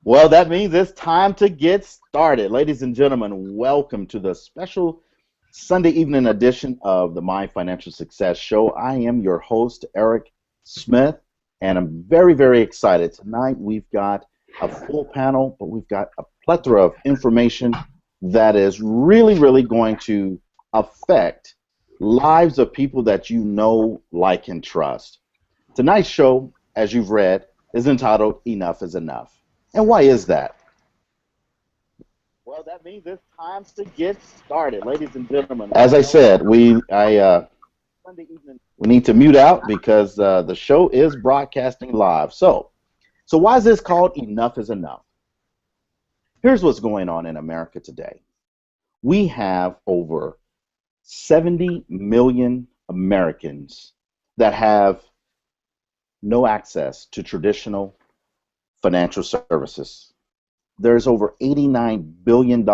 Well, that means it's time to get started. Ladies and gentlemen, welcome to the special Sunday evening edition of the My Financial Success Show. I am your host, Eric Smith, and I'm very excited. Tonight we've got a full panel, but we've got a plethora of information that is really going to affect lives of people that you know, like, and trust. Tonight's show, as you've read, is entitled Enough is Enough. And why is that? Well, that means it's time to get started, ladies and gentlemen. As I said, we need to mute out because the show is broadcasting live. So why is this called Enough is Enough? Here's what's going on in America today. We have over 70 million Americans that have no access to traditional financial services. There's over $89 billion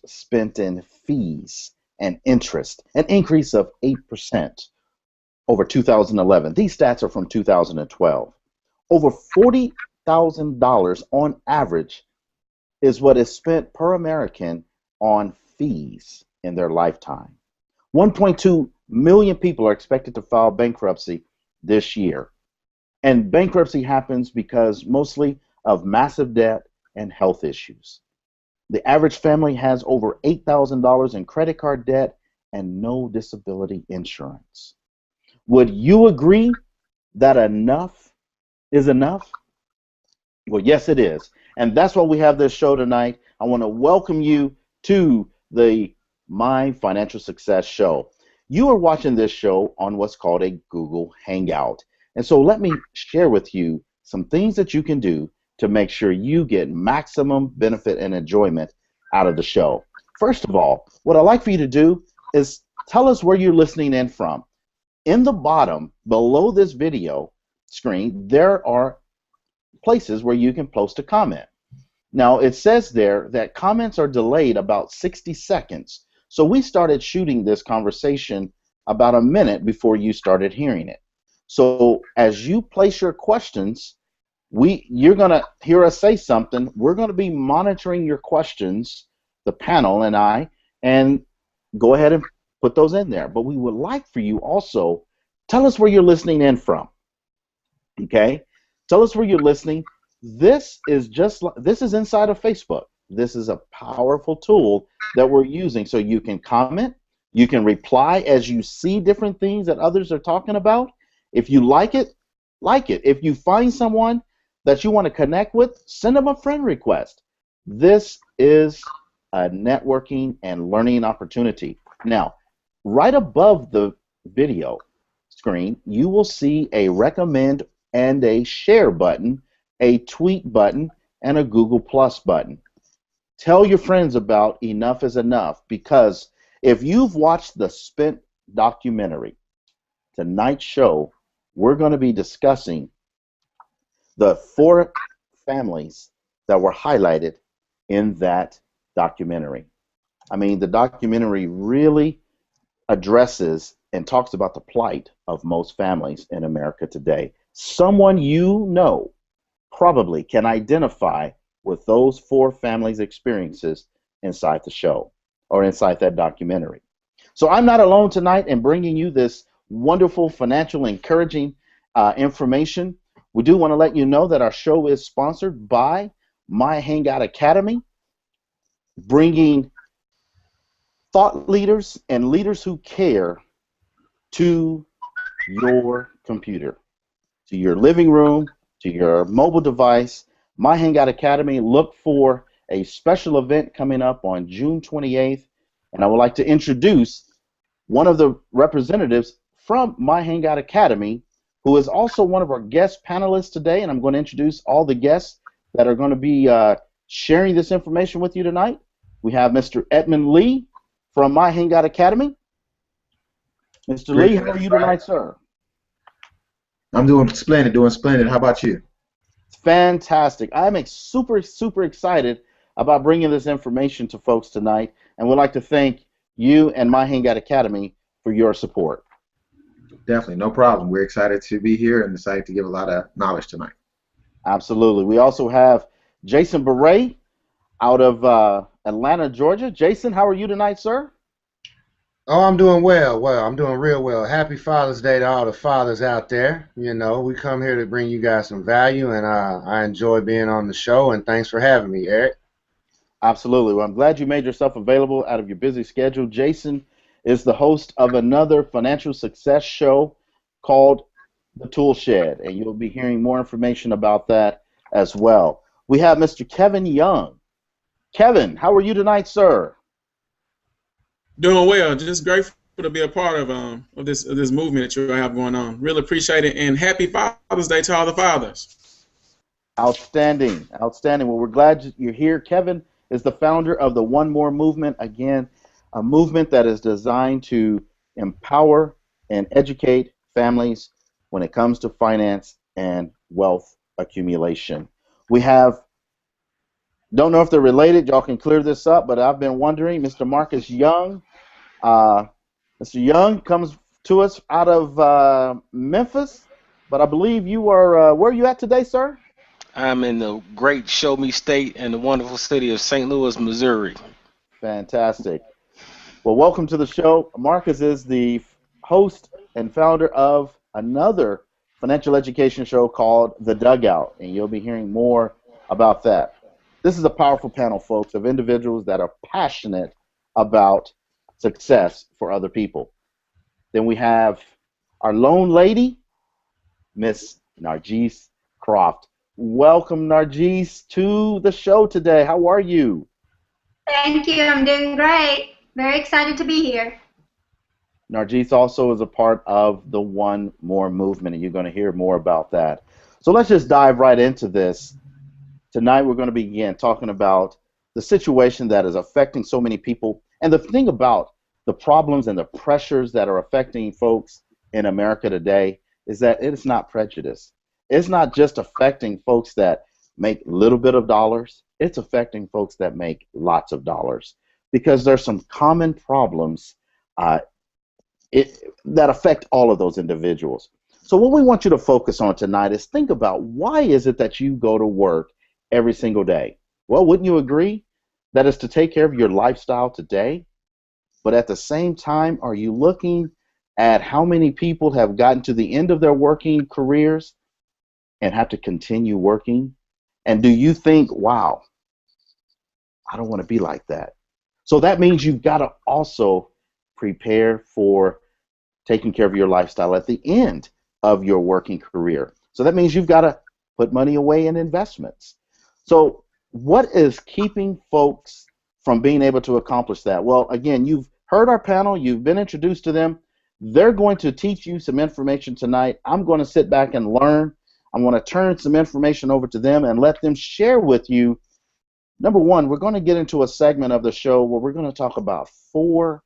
spent in fees and interest, an increase of 8% over 2011. These stats are from 2012. Over $40,000 on average is what is spent per American on fees in their lifetime. 1.2 million people are expected to file bankruptcy this year. And bankruptcy happens because mostly of massive debt and health issues. The average family has over $8,000 in credit card debt and no disability insurance. Would you agree that enough is enough? Well, yes, it is. And that's why we have this show tonight. I want to welcome you to the My Financial Success Show. You are watching this show on what's called a Google Hangout. And so let me share with you some things that you can do to make sure you get maximum benefit and enjoyment out of the show. First of all, what I'd like for you to do is tell us where you're listening in from. In the bottom, below this video screen, there are places where you can post a comment. Now, it says there that comments are delayed about 60 seconds. So we started shooting this conversation about a minute before you started hearing it. So as you place your questions, you're going to hear us say something. We're going to be monitoring your questions, the panel and I, and go ahead and put those in there. But we would like for you also, tell us where you're listening in from. Okay? Tell us where you're listening. This is inside of Facebook. This is a powerful tool that we're using. So you can comment, you can reply as you see different things that others are talking about. If you like it, like it. If you find someone that you want to connect with, send them a friend request. This is a networking and learning opportunity. Now, right above the video screen, you will see a recommend and a share button, a tweet button, and a Google Plus button. Tell your friends about Enough is Enough, because if you've watched the Spent documentary, tonight's show, we're going to be discussing the 4 families that were highlighted in that documentary. I mean, the documentary really addresses and talks about the plight of most families in America today. Someone you know probably can identify with those 4 families' experiences inside the show or inside that documentary. So I'm not alone tonight in bringing you this wonderful financial encouraging information. We do want to let you know that our show is sponsored by My Hangout Academy, bringing thought leaders and leaders who care to your computer, to your living room, to your mobile device. My Hangout Academy, look for a special event coming up on June 28th, and I would like to introduce one of the representatives from My Hangout Academy, who is also one of our guest panelists today, and I'm going to introduce all the guests that are going to be sharing this information with you tonight. We have Mr. Edmund Lee from My Hangout Academy. Mr. Lee, how are you tonight, sir? I'm doing splendid, How about you? Fantastic. I'm super excited about bringing this information to folks tonight, and would like to thank you and My Hangout Academy for your support. Definitely, no problem. We're excited to be here and excited to give a lot of knowledge tonight. Absolutely. We also have Jason Beret out of Atlanta, Georgia. Jason, how are you tonight, sir? Oh, I'm doing well. I'm doing real well. Happy Father's Day to all the fathers out there. You know, we come here to bring you guys some value, and I enjoy being on the show. And thanks for having me, Eric. Absolutely. Well, I'm glad you made yourself available out of your busy schedule. Jason is the host of another financial success show called The Tool Shed, and you'll be hearing more information about that as well. We have Mr. Kevin Young. Kevin, how are you tonight, sir? Doing well. Just grateful to be a part of this movement that you have going on. Really appreciate it, and happy Father's Day to all the fathers. Outstanding, outstanding. Well, we're glad you're here. Kevin is the founder of the One More movement. Again, a movement that is designed to empower and educate families when it comes to finance and wealth accumulation. We have, don't know if they're related, y'all can clear this up, but I've been wondering, Mr. Marcus Young. Mr. Young comes to us out of Memphis, but I believe you are, where are you at today, sir? I'm in the great Show Me State and the wonderful city of St. Louis, Missouri. Fantastic. Well, welcome to the show. Marcus is the host and founder of another financial education show called The Dugout, and you'll be hearing more about that. This is a powerful panel, folks, of individuals that are passionate about success for other people. Then we have our lone lady, Miss Nargis Croft. Welcome, Nargis, to the show today. How are you? Thank you. I'm doing great. Very excited to be here. Nargis also is a part of the One More movement, and you're going to hear more about that. So let's just dive right into this. Tonight we're going to begin talking about the situation that is affecting so many people, and the thing about the problems and the pressures that are affecting folks in America today is that it is not prejudice. It's not just affecting folks that make little bit of dollars. It's affecting folks that make lots of dollars because there's some common problems that affect all of those individuals. So what we want you to focus on tonight is think about, why is it that you go to work every single day? Well, wouldn't you agree that it's to take care of your lifestyle today? But at the same time, are you looking at how many people have gotten to the end of their working careers and have to continue working? And do you think, wow, I don't want to be like that? So that means you've got to also prepare for taking care of your lifestyle at the end of your working career. So that means you've got to put money away in investments. So what is keeping folks from being able to accomplish that? Well, again, you've heard our panel, you've been introduced to them. They're going to teach you some information tonight. I'm going to sit back and learn. I'm going to turn some information over to them and let them share with you. Number one, we're going to get into a segment of the show where we're going to talk about 4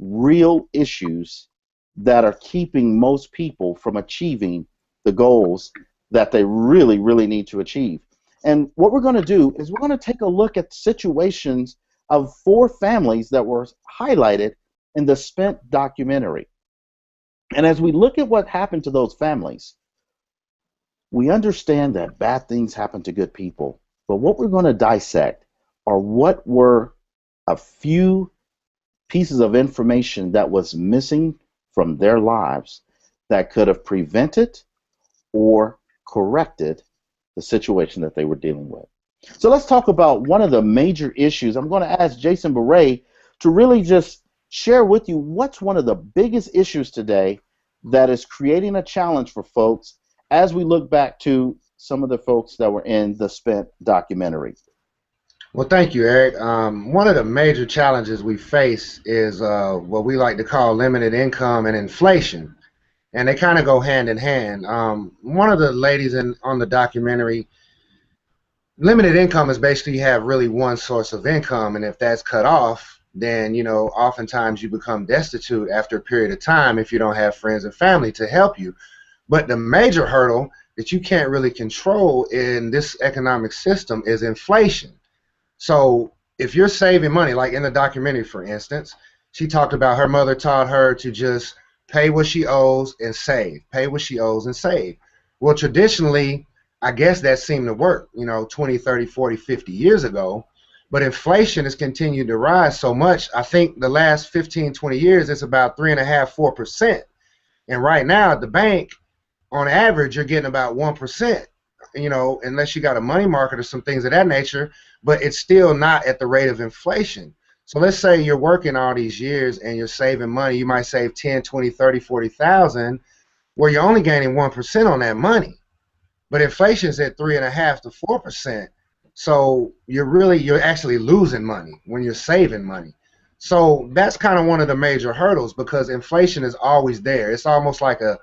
real issues that are keeping most people from achieving the goals that they really, really need to achieve. And what we're going to do is we're going to take a look at situations of 4 families that were highlighted in the Spent documentary. And as we look at what happened to those families, we understand that bad things happen to good people. But what we're going to dissect are what were a few pieces of information that was missing from their lives that could have prevented or corrected the situation that they were dealing with. So let's talk about one of the major issues. I'm going to ask Jason Beret to really just share with you what's one of the biggest issues today that is creating a challenge for folks as we look back to some of the folks that were in the Spent documentary. Well, thank you, Eric. One of the major challenges we face is what we like to call limited income and inflation, and they kind of go hand in hand. One of the ladies on the documentary, limited income is basically you have really one source of income, and if that's cut off, then oftentimes you become destitute after a period of time if you don't have friends and family to help you. But the major hurdle that you can't really control in this economic system is inflation. So if you're saving money, like in the documentary, for instance, she talked about her mother taught her to just pay what she owes and save, pay what she owes and save. Well, traditionally, I guess that seemed to work, 20, 30, 40, 50 years ago. But inflation has continued to rise so much. I think the last 15, 20 years, it's about 3.5%, 4%. And right now at the bank, on average, you're getting about 1%, unless you got a money market or some things of that nature, but it's still not at the rate of inflation. So let's say you're working all these years and you're saving money. You might save 10, 20, 30, 40,000, where you're only gaining 1% on that money. But inflation's at 3.5 to 4%. So you're actually losing money when you're saving money. So that's kind of one of the major hurdles, because inflation is always there. It's almost like a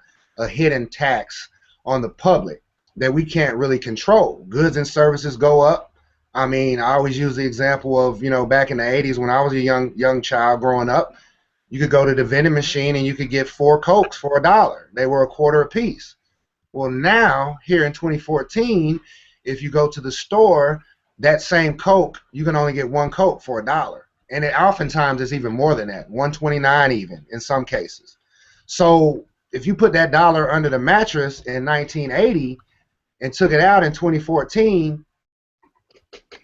hidden tax on the public that we can't really control. Goods and services go up. I mean, I always use the example of, back in the 80s when I was a young child growing up, you could go to the vending machine and you could get 4 Cokes for $1. They were a quarter apiece. Well, now, here in 2014, if you go to the store, that same Coke, you can only get 1 Coke for $1. And it oftentimes is even more than that, 1.29 even in some cases. So if you put that dollar under the mattress in 1980 and took it out in 2014,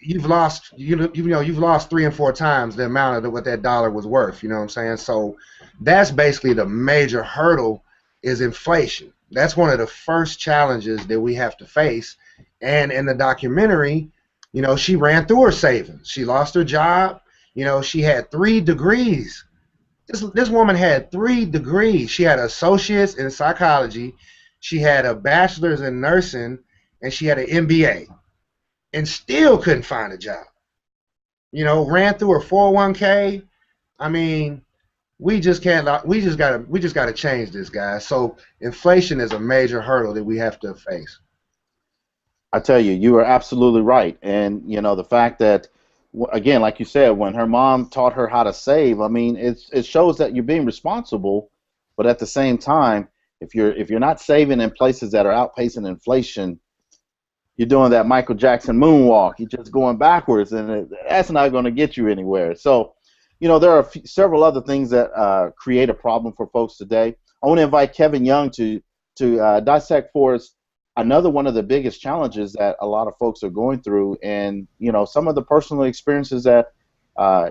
you've lost you've lost 3 and 4 times the amount of what that dollar was worth. You know what I'm saying? So that's basically the major hurdle, is inflation. That's one of the first challenges that we have to face. And in the documentary, she ran through her savings. She lost her job. She had 3 degrees. This woman had 3 degrees. She had an associate's in psychology, she had a bachelor's in nursing, and she had an MBA, and still couldn't find a job. Ran through her 401k. I mean, we just gotta change this, guys. So inflation is a major hurdle that we have to face. I tell you, you are absolutely right. And the fact that, again, like you said, when her mom taught her how to save, I mean, it shows that you're being responsible, but at the same time, if you're not saving in places that are outpacing inflation, you're doing that Michael Jackson moonwalk. You're just going backwards, and that's not going to get you anywhere. So, there are several other things that create a problem for folks today. I want to invite Kevin Young to dissect for us another one of the biggest challenges that a lot of folks are going through, and some of the personal experiences that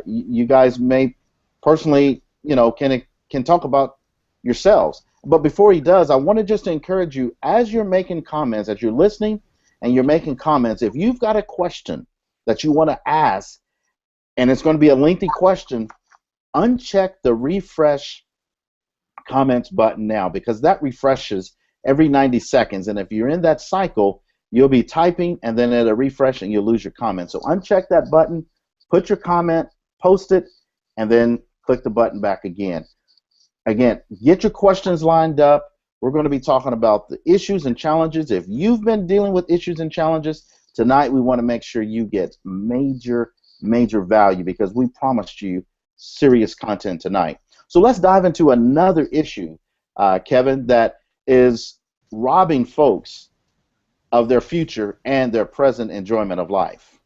you guys may personally can talk about yourselves. But before he does, I want to just encourage you, as you're making comments, as you're listening and you're making comments, if you've got a question that you want to ask, and it's going to be a lengthy question, uncheck the refresh comments button now, because that refreshes every 90 seconds, and if you're in that cycle, you'll be typing and then it'll refresh and you'll lose your comment. So uncheck that button, put your comment, post it, and then click the button back again. Again, get your questions lined up. We're going to be talking about the issues and challenges. If you've been dealing with issues and challenges, tonight we want to make sure you get major value, because we promised you serious content tonight. So let's dive into another issue, Kevin, that is robbing folks of their future and their present enjoyment of life.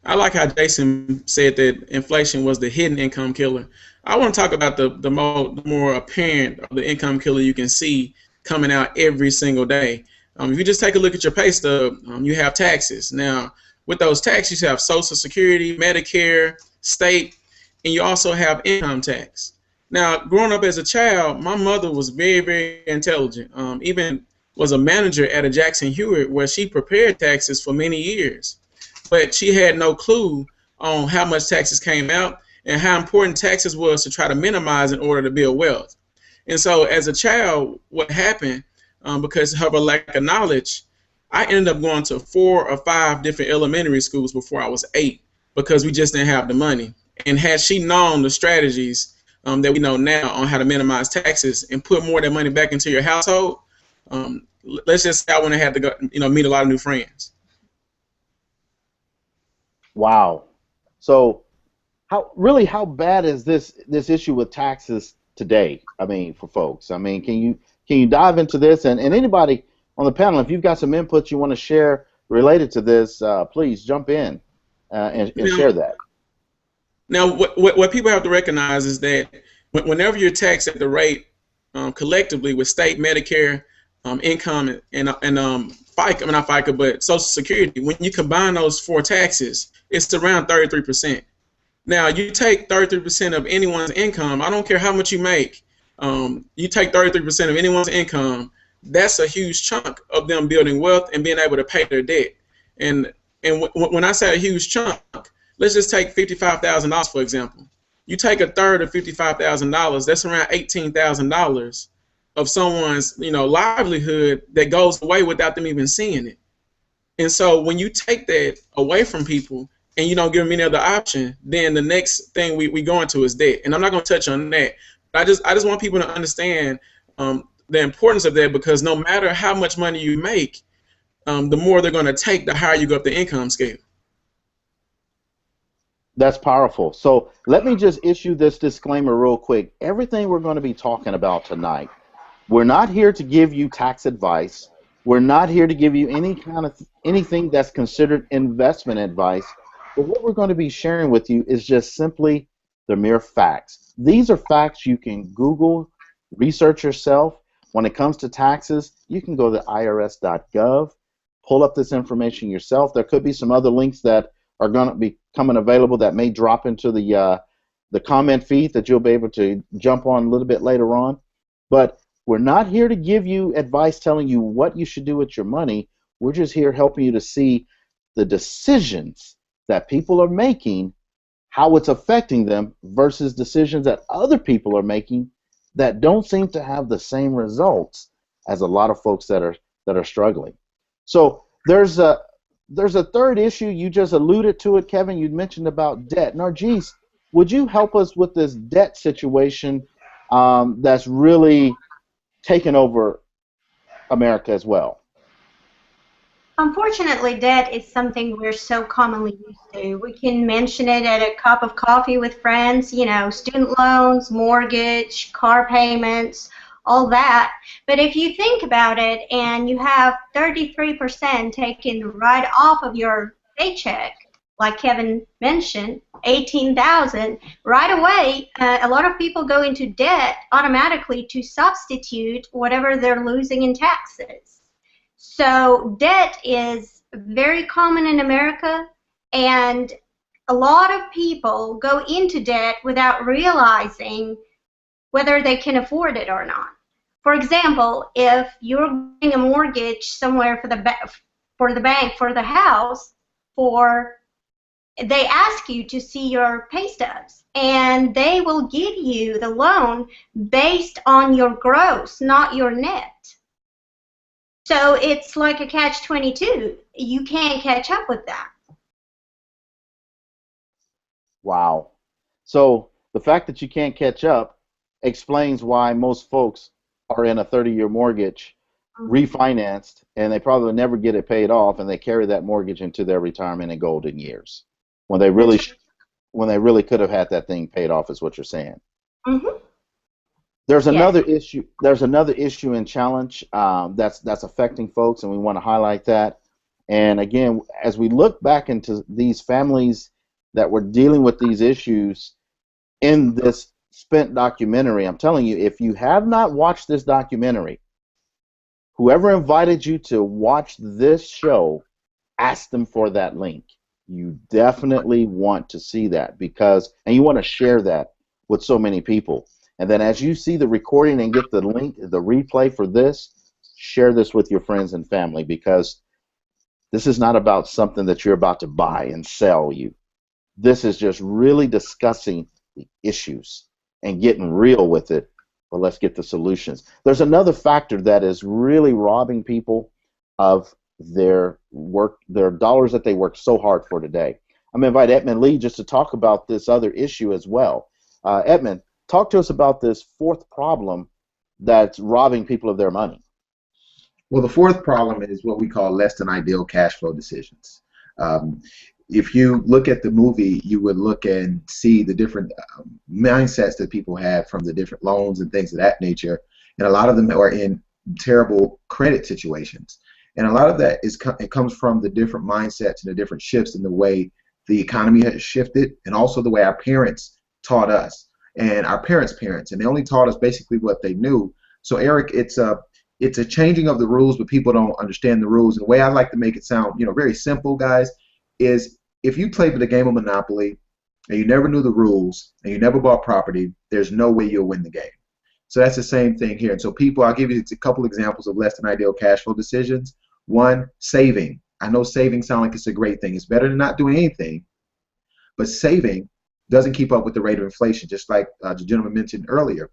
I like how Jason said that inflation was the hidden income killer. I want to talk about the more apparent of the income killer you can see coming out every single day. If you just take a look at your pay stub, you have taxes. Now, with those taxes, you have Social Security, Medicare, state, and you also have income tax. Now, growing up as a child, my mother was very, very intelligent. Even was a manager at a Jackson Hewitt, where she prepared taxes for many years. But she had no clue on how much taxes came out and how important taxes was to try to minimize in order to build wealth. And so as a child, what happened, because of a lack of knowledge, I ended up going to 4 or 5 different elementary schools before I was 8, because we just didn't have the money. And had she known the strategies that we know now on how to minimize taxes and put more of that money back into your household, let's just say I wouldn't have had to go, meet a lot of new friends. Wow. So how bad is this issue with taxes today? I mean, for folks. I mean, can you dive into this? And anybody on the panel, if you've got some input you want to share related to this, please jump in and share that. Now, what people have to recognize is that whenever you're taxed at the rate collectively with state, Medicare, income and FICA, I mean not FICA, but Social Security. When you combine those four taxes, it's around 33%. Now, you take 33% of anyone's income. I don't care how much you make. You take 33% of anyone's income. That's a huge chunk of them building wealth and being able to pay their debt. And when I say a huge chunk, let's just take $55,000 for example. You take a third of $55,000. That's around $18,000 of someone's livelihood that goes away without them even seeing it. And so when you take that away from people and you don't give them any other option, then the next thing we go into is debt. And I'm not going to touch on that. But I just want people to understand the importance of that, because no matter how much money you make, the more they're going to take, the higher you go up the income scale. That's powerful. So let me just issue this disclaimer real quick. Everything we're going to be talking about tonight, we're not here to give you tax advice. We're not here to give you anything that's considered investment advice. But what we're going to be sharing with you is just simply the mere facts. These are facts you can Google, research yourself. When it comes to taxes, you can go to irs.gov, pull up this information yourself. There could be some other links that are going to be coming available that may drop into the comment feed that you'll be able to jump on a little bit later on. But we're not here to give you advice telling you what you should do with your money. We're just here helping you to see the decisions that people are making, how it's affecting them versus decisions that other people are making that don't seem to have the same results as a lot of folks that are struggling. So there's a third issue. You just alluded to it, Kevin. You mentioned about debt. Nargis, would you help us with this debt situation that's really taken over America as well? Unfortunately, debt is something we're so commonly used to. We can mention it at a cup of coffee with friends, student loans, mortgage, car payments, all that. But if you think about it and you have 33% taken right off of your paycheck, like Kevin mentioned, $18,000, right away, a lot of people go into debt automatically to substitute whatever they're losing in taxes. So debt is very common in America, and a lot of people go into debt without realizing whether they can afford it or not. For example, if you're getting a mortgage somewhere for the bank for the house, they ask you to see your pay stubs, and they will give you the loan based on your gross, not your net. So it's like a catch-22. You can't catch up with that. Wow. So the fact that you can't catch up explains why most folks are in a 30-year mortgage, refinanced, and they probably never get it paid off, and they carry that mortgage into their retirement and golden years when they really could have had that thing paid off, is what you're saying. Mm-hmm. There's another issue. There's another issue and challenge that's affecting folks, and we want to highlight that. And again, as we look back into these families that were dealing with these issues in this Spent documentary, I'm telling you, if you have not watched this documentary, whoever invited you to watch this show, ask them for that link. You definitely want to see that, and you want to share that with so many people. And then as you see the recording and get the link, the replay for this, share this with your friends and family, because this is not about something that you're about to buy and sell you. This is just really discussing the issues and getting real with it. But let's get the solutions. There's another factor that is really robbing people of their work, their dollars that they work so hard for today. I'm going to invite Edmund Lee just to talk about this other issue as well. Edmund, talk to us about this fourth problem that's robbing people of their money. Well, the fourth problem is what we call less than ideal cash flow decisions. If you look at the movie, you would look and see the different mindsets that people have from the different loans and things of that nature, and a lot of them are in terrible credit situations. And a lot of that it comes from the different mindsets and the different shifts in the way the economy has shifted, and also the way our parents taught us and our parents' parents, and they only taught us basically what they knew. So Eric, it's a changing of the rules, but people don't understand the rules. And the way I like to make it sound, very simple, guys, is if you played the game of Monopoly and you never knew the rules and you never bought property, there's no way you'll win the game. So that's the same thing here. And so people, I'll give you a couple examples of less than ideal cash flow decisions. One, saving. I know saving sounds like it's a great thing. It's better than not doing anything, but saving doesn't keep up with the rate of inflation, just like the gentleman mentioned earlier.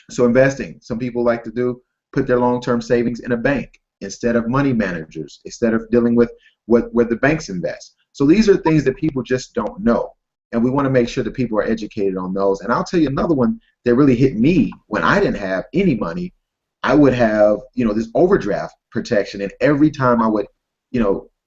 So investing, some people like to put their long-term savings in a bank instead of money managers, instead of dealing with where the banks invest. So these are things that people just don't know, and we want to make sure that people are educated on those. And I'll tell you another one that really hit me when I didn't have any money. I would have, this overdraft protection, and every time I would,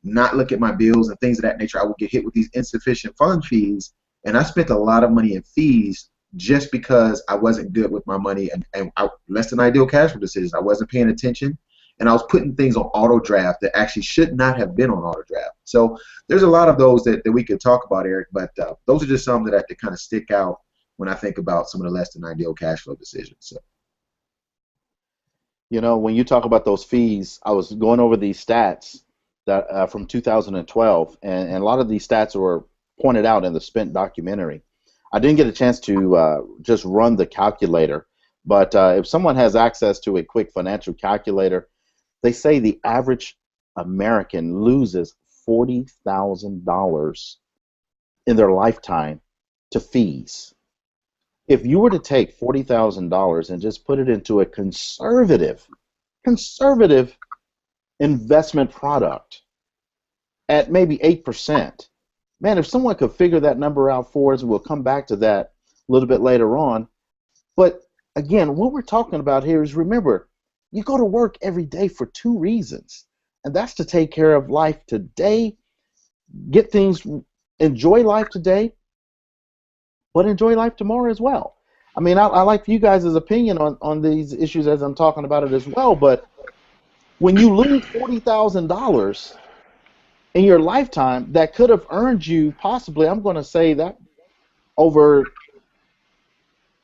not look at my bills and things of that nature, I would get hit with these insufficient fund fees, and I spent a lot of money in fees just because I wasn't good with my money and less than ideal cash flow decisions. I wasn't paying attention, and I was putting things on auto draft that actually should not have been on auto draft. So there's a lot of those that we could talk about, Eric, but those are just some that kind of stick out when I think about some of the less than ideal cash flow decisions. So. When you talk about those fees, I was going over these stats that from 2012, and a lot of these stats were pointed out in the Spent documentary. I didn't get a chance to just run the calculator, but if someone has access to a quick financial calculator, they say the average American loses $40,000 in their lifetime to fees. If you were to take $40,000 and just put it into a conservative investment product at maybe 8%, man, if someone could figure that number out for us, and we'll come back to that a little bit later on. But again, what we're talking about here is, remember, you go to work every day for two reasons, and that's to take care of life today, enjoy life today, but enjoy life tomorrow as well. I mean, I like you guys' opinion on these issues as I'm talking about it as well, but when you lose $40,000 in your lifetime, that could have earned you possibly, I'm going to say that over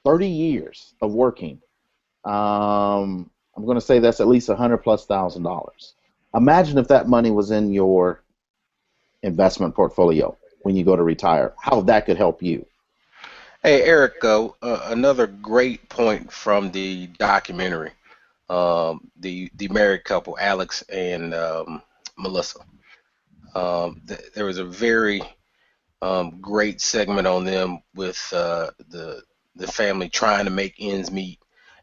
30 years of working, I'm going to say that's at least $100,000+. Imagine if that money was in your investment portfolio when you go to retire, how that could help you. Hey, Eric, another great point from the documentary, the married couple, Alex and Melissa. There was a very great segment on them with the family trying to make ends meet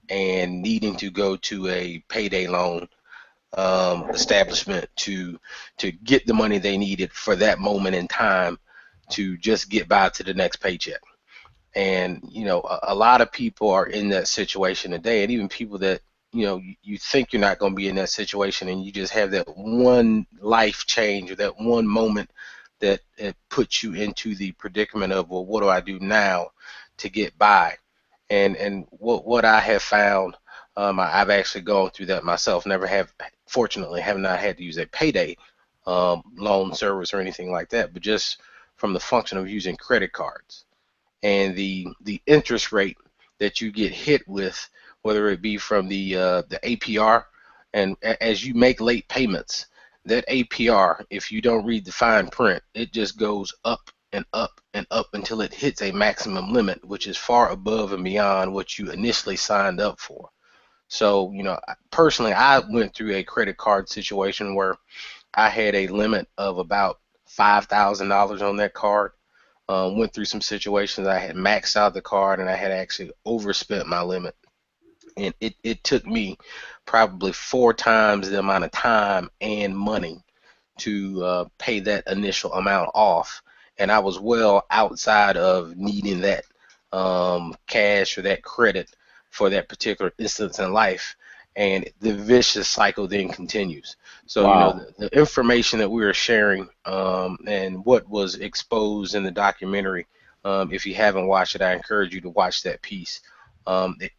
and needing to go to a payday loan establishment to get the money they needed for that moment in time to just get by to the next paycheck. And a lot of people are in that situation today, and even people that you think you're not going to be in that situation, and you just have that one life change or that one moment that it puts you into the predicament of, well, what do I do now to get by? And what I have found, I've actually gone through that myself. Fortunately, have not had to use a payday loan service or anything like that, but just from the function of using credit cards and the interest rate that you get hit with, whether it be from the APR, and as you make late payments, that APR, if you don't read the fine print, it just goes up and up and up until it hits a maximum limit, which is far above and beyond what you initially signed up for. So, personally, I went through a credit card situation where I had a limit of about $5,000 on that card. Went through some situations. I had maxed out the card, and I had actually overspent my limit. And it took me probably 4 times the amount of time and money to pay that initial amount off. And I was well outside of needing that cash or that credit for that particular instance in life. And the vicious cycle then continues. So, Wow. The information that we were sharing and what was exposed in the documentary, if you haven't watched it, I encourage you to watch that piece.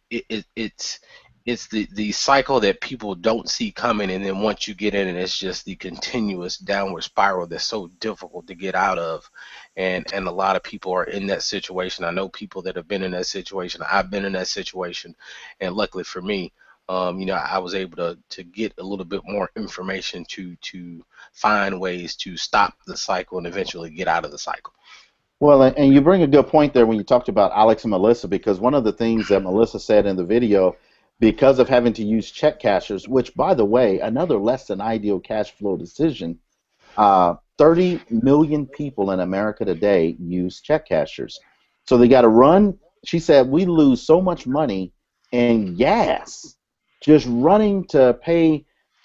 It's the cycle that people don't see coming, and then once you get in it, it's just the continuous downward spiral that's so difficult to get out of. And a lot of people are in that situation. I know people that have been in that situation. I've been in that situation, and luckily for me, I was able to get a little bit more information to find ways to stop the cycle and eventually get out of the cycle. Well, and you bring a good point there when you talked about Alex and Melissa, because one of the things that Melissa said in the video, because of having to use check cashers, which, by the way, another less than ideal cash flow decision, 30 million people in America today use check cashers. So they got to run. She said, we lose so much money in gas just running to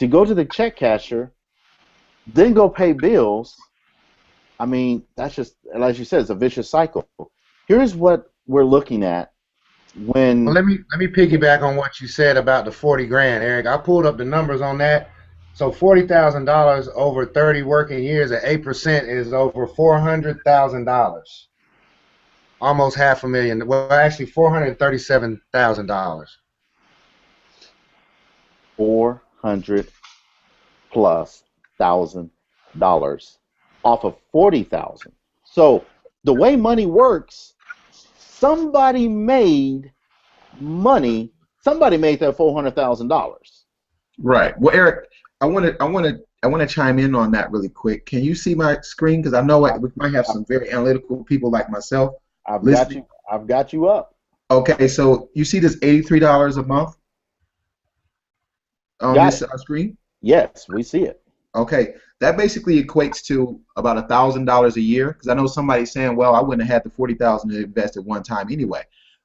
go to the check casher, then go pay bills. I mean, that's just, as you said, it's a vicious cycle. Here's what we're looking at when. Well, let me piggyback on what you said about the 40 grand, Eric. I pulled up the numbers on that. So $40,000 over 30 working years at 8% is over $400,000. Almost $500,000. Well, actually $437,000. 400,000+ off of 40,000. So the way money works, somebody made money. Somebody made that $400,000. Right. Well, Eric, I want to chime in on that really quick. Can you see my screen? Because I know we might have some very analytical people like myself. I've got you up. Okay, so you see this $83 a month on this screen? Yes, we see it. Okay, that basically equates to about $1,000 a year. Because I know somebody's saying, well, I wouldn't have had the $40,000 to invest at one time anyway.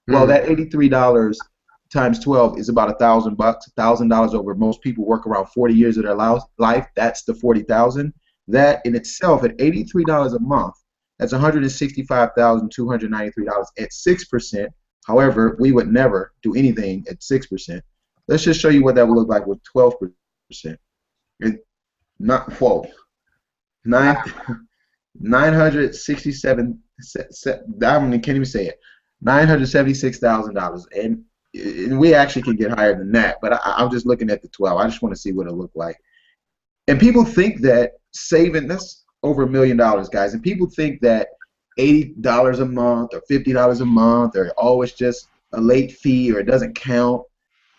Well, that $83 times 12 is about $1,000. $1,000 over most people work around 40 years of their life. That's the 40,000. That in itself, at $83 a month, that's $165,293 at 6%. However, we would never do anything at 6%. Let's just show you what that would look like with 12%. Not whoa, 967. I can't even say it. $976,000, and we actually can get higher than that. But I'm just looking at the 12. I just want to see what it looked like. And people think that saving, that's over $1 million, guys. And people think that $80 a month or $50 a month or always just a late fee or it doesn't count.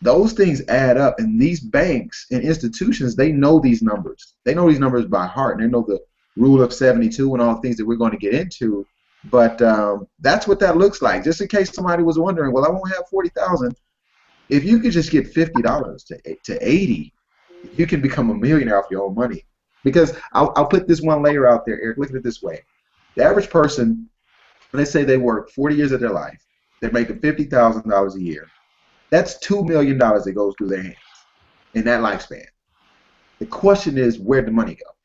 Those things add up, and these banks and institutions, they know these numbers. They know these numbers by heart, and they know the rule of 72 and all the things that we're going to get into. But that's what that looks like. Just in case somebody was wondering, well, I won't have $40,000. If you could just get $50 to $80, you can become a millionaire off your own money. Because I'll put this one layer out there, Eric. Look at it this way. The average person, let's say they work 40 years of their life. They're making $50,000 a year. That's $2 million that goes through their hands in that lifespan. The question is, where'd the money go?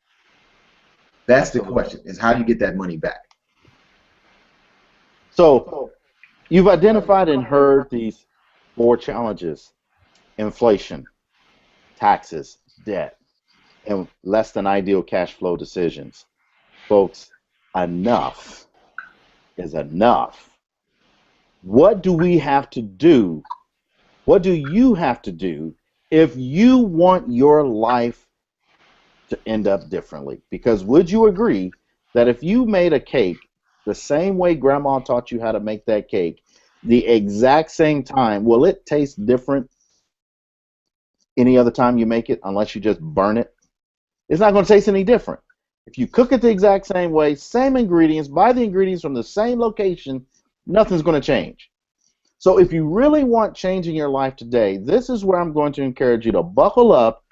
That's the question, is how do you get that money back? So you've identified and heard these 4 challenges: inflation, taxes, debt, and less than ideal cash flow decisions. Folks, enough is enough. What do we have to do? What do you have to do if you want your life to end up differently? Because would you agree that if you made a cake the same way Grandma taught you how to make that cake, the exact same time, will it taste different any other time you make it unless you just burn it? It's not going to taste any different. If you cook it the exact same way, same ingredients, buy the ingredients from the same location, nothing's going to change. So if you really want change in your life today, this is where I'm going to encourage you to buckle up,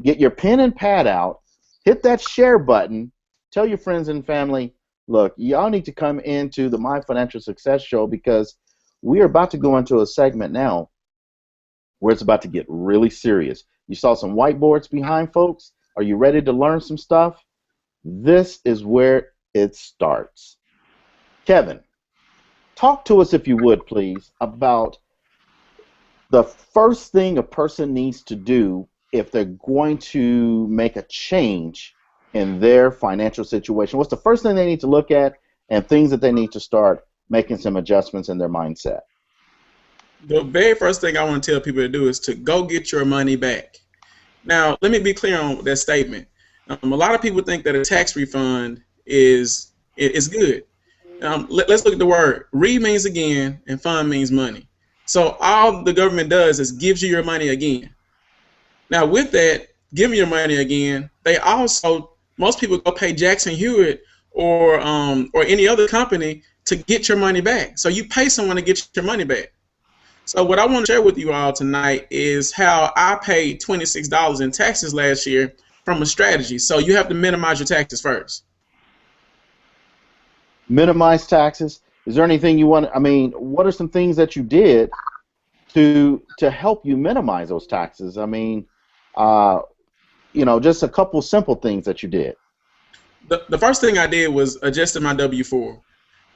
get your pen and pad out, hit that share button, tell your friends and family, look, y'all need to come into the My Financial Success Show, because we are about to go into a segment now where it's about to get really serious. You saw some whiteboards behind, folks. Are you ready to learn some stuff? This is where it starts. Kevin, talk to us, if you would, please, about the first thing a person needs to do if they're going to make a change in their financial situation. What's the first thing they need to look at, and things that they need to start making some adjustments in their mindset? The very first thing I want to tell people to do is to go get your money back. Now, let me be clear on that statement. A lot of people think that a tax refund is good. Let's look at the word. Re means again, and fund means money. So all the government does is gives you your money again. Now with that, giving your money again, they also, most people go pay Jackson Hewitt or any other company to get your money back. So you pay someone to get your money back. So what I want to share with you all tonight is how I paid $26 in taxes last year from a strategy. So you have to minimize your taxes first. Minimize taxes. Is there anything you want? I mean, what are some things that you did to help you minimize those taxes? I mean, just a couple simple things that you did. The first thing I did was adjusted my W-4.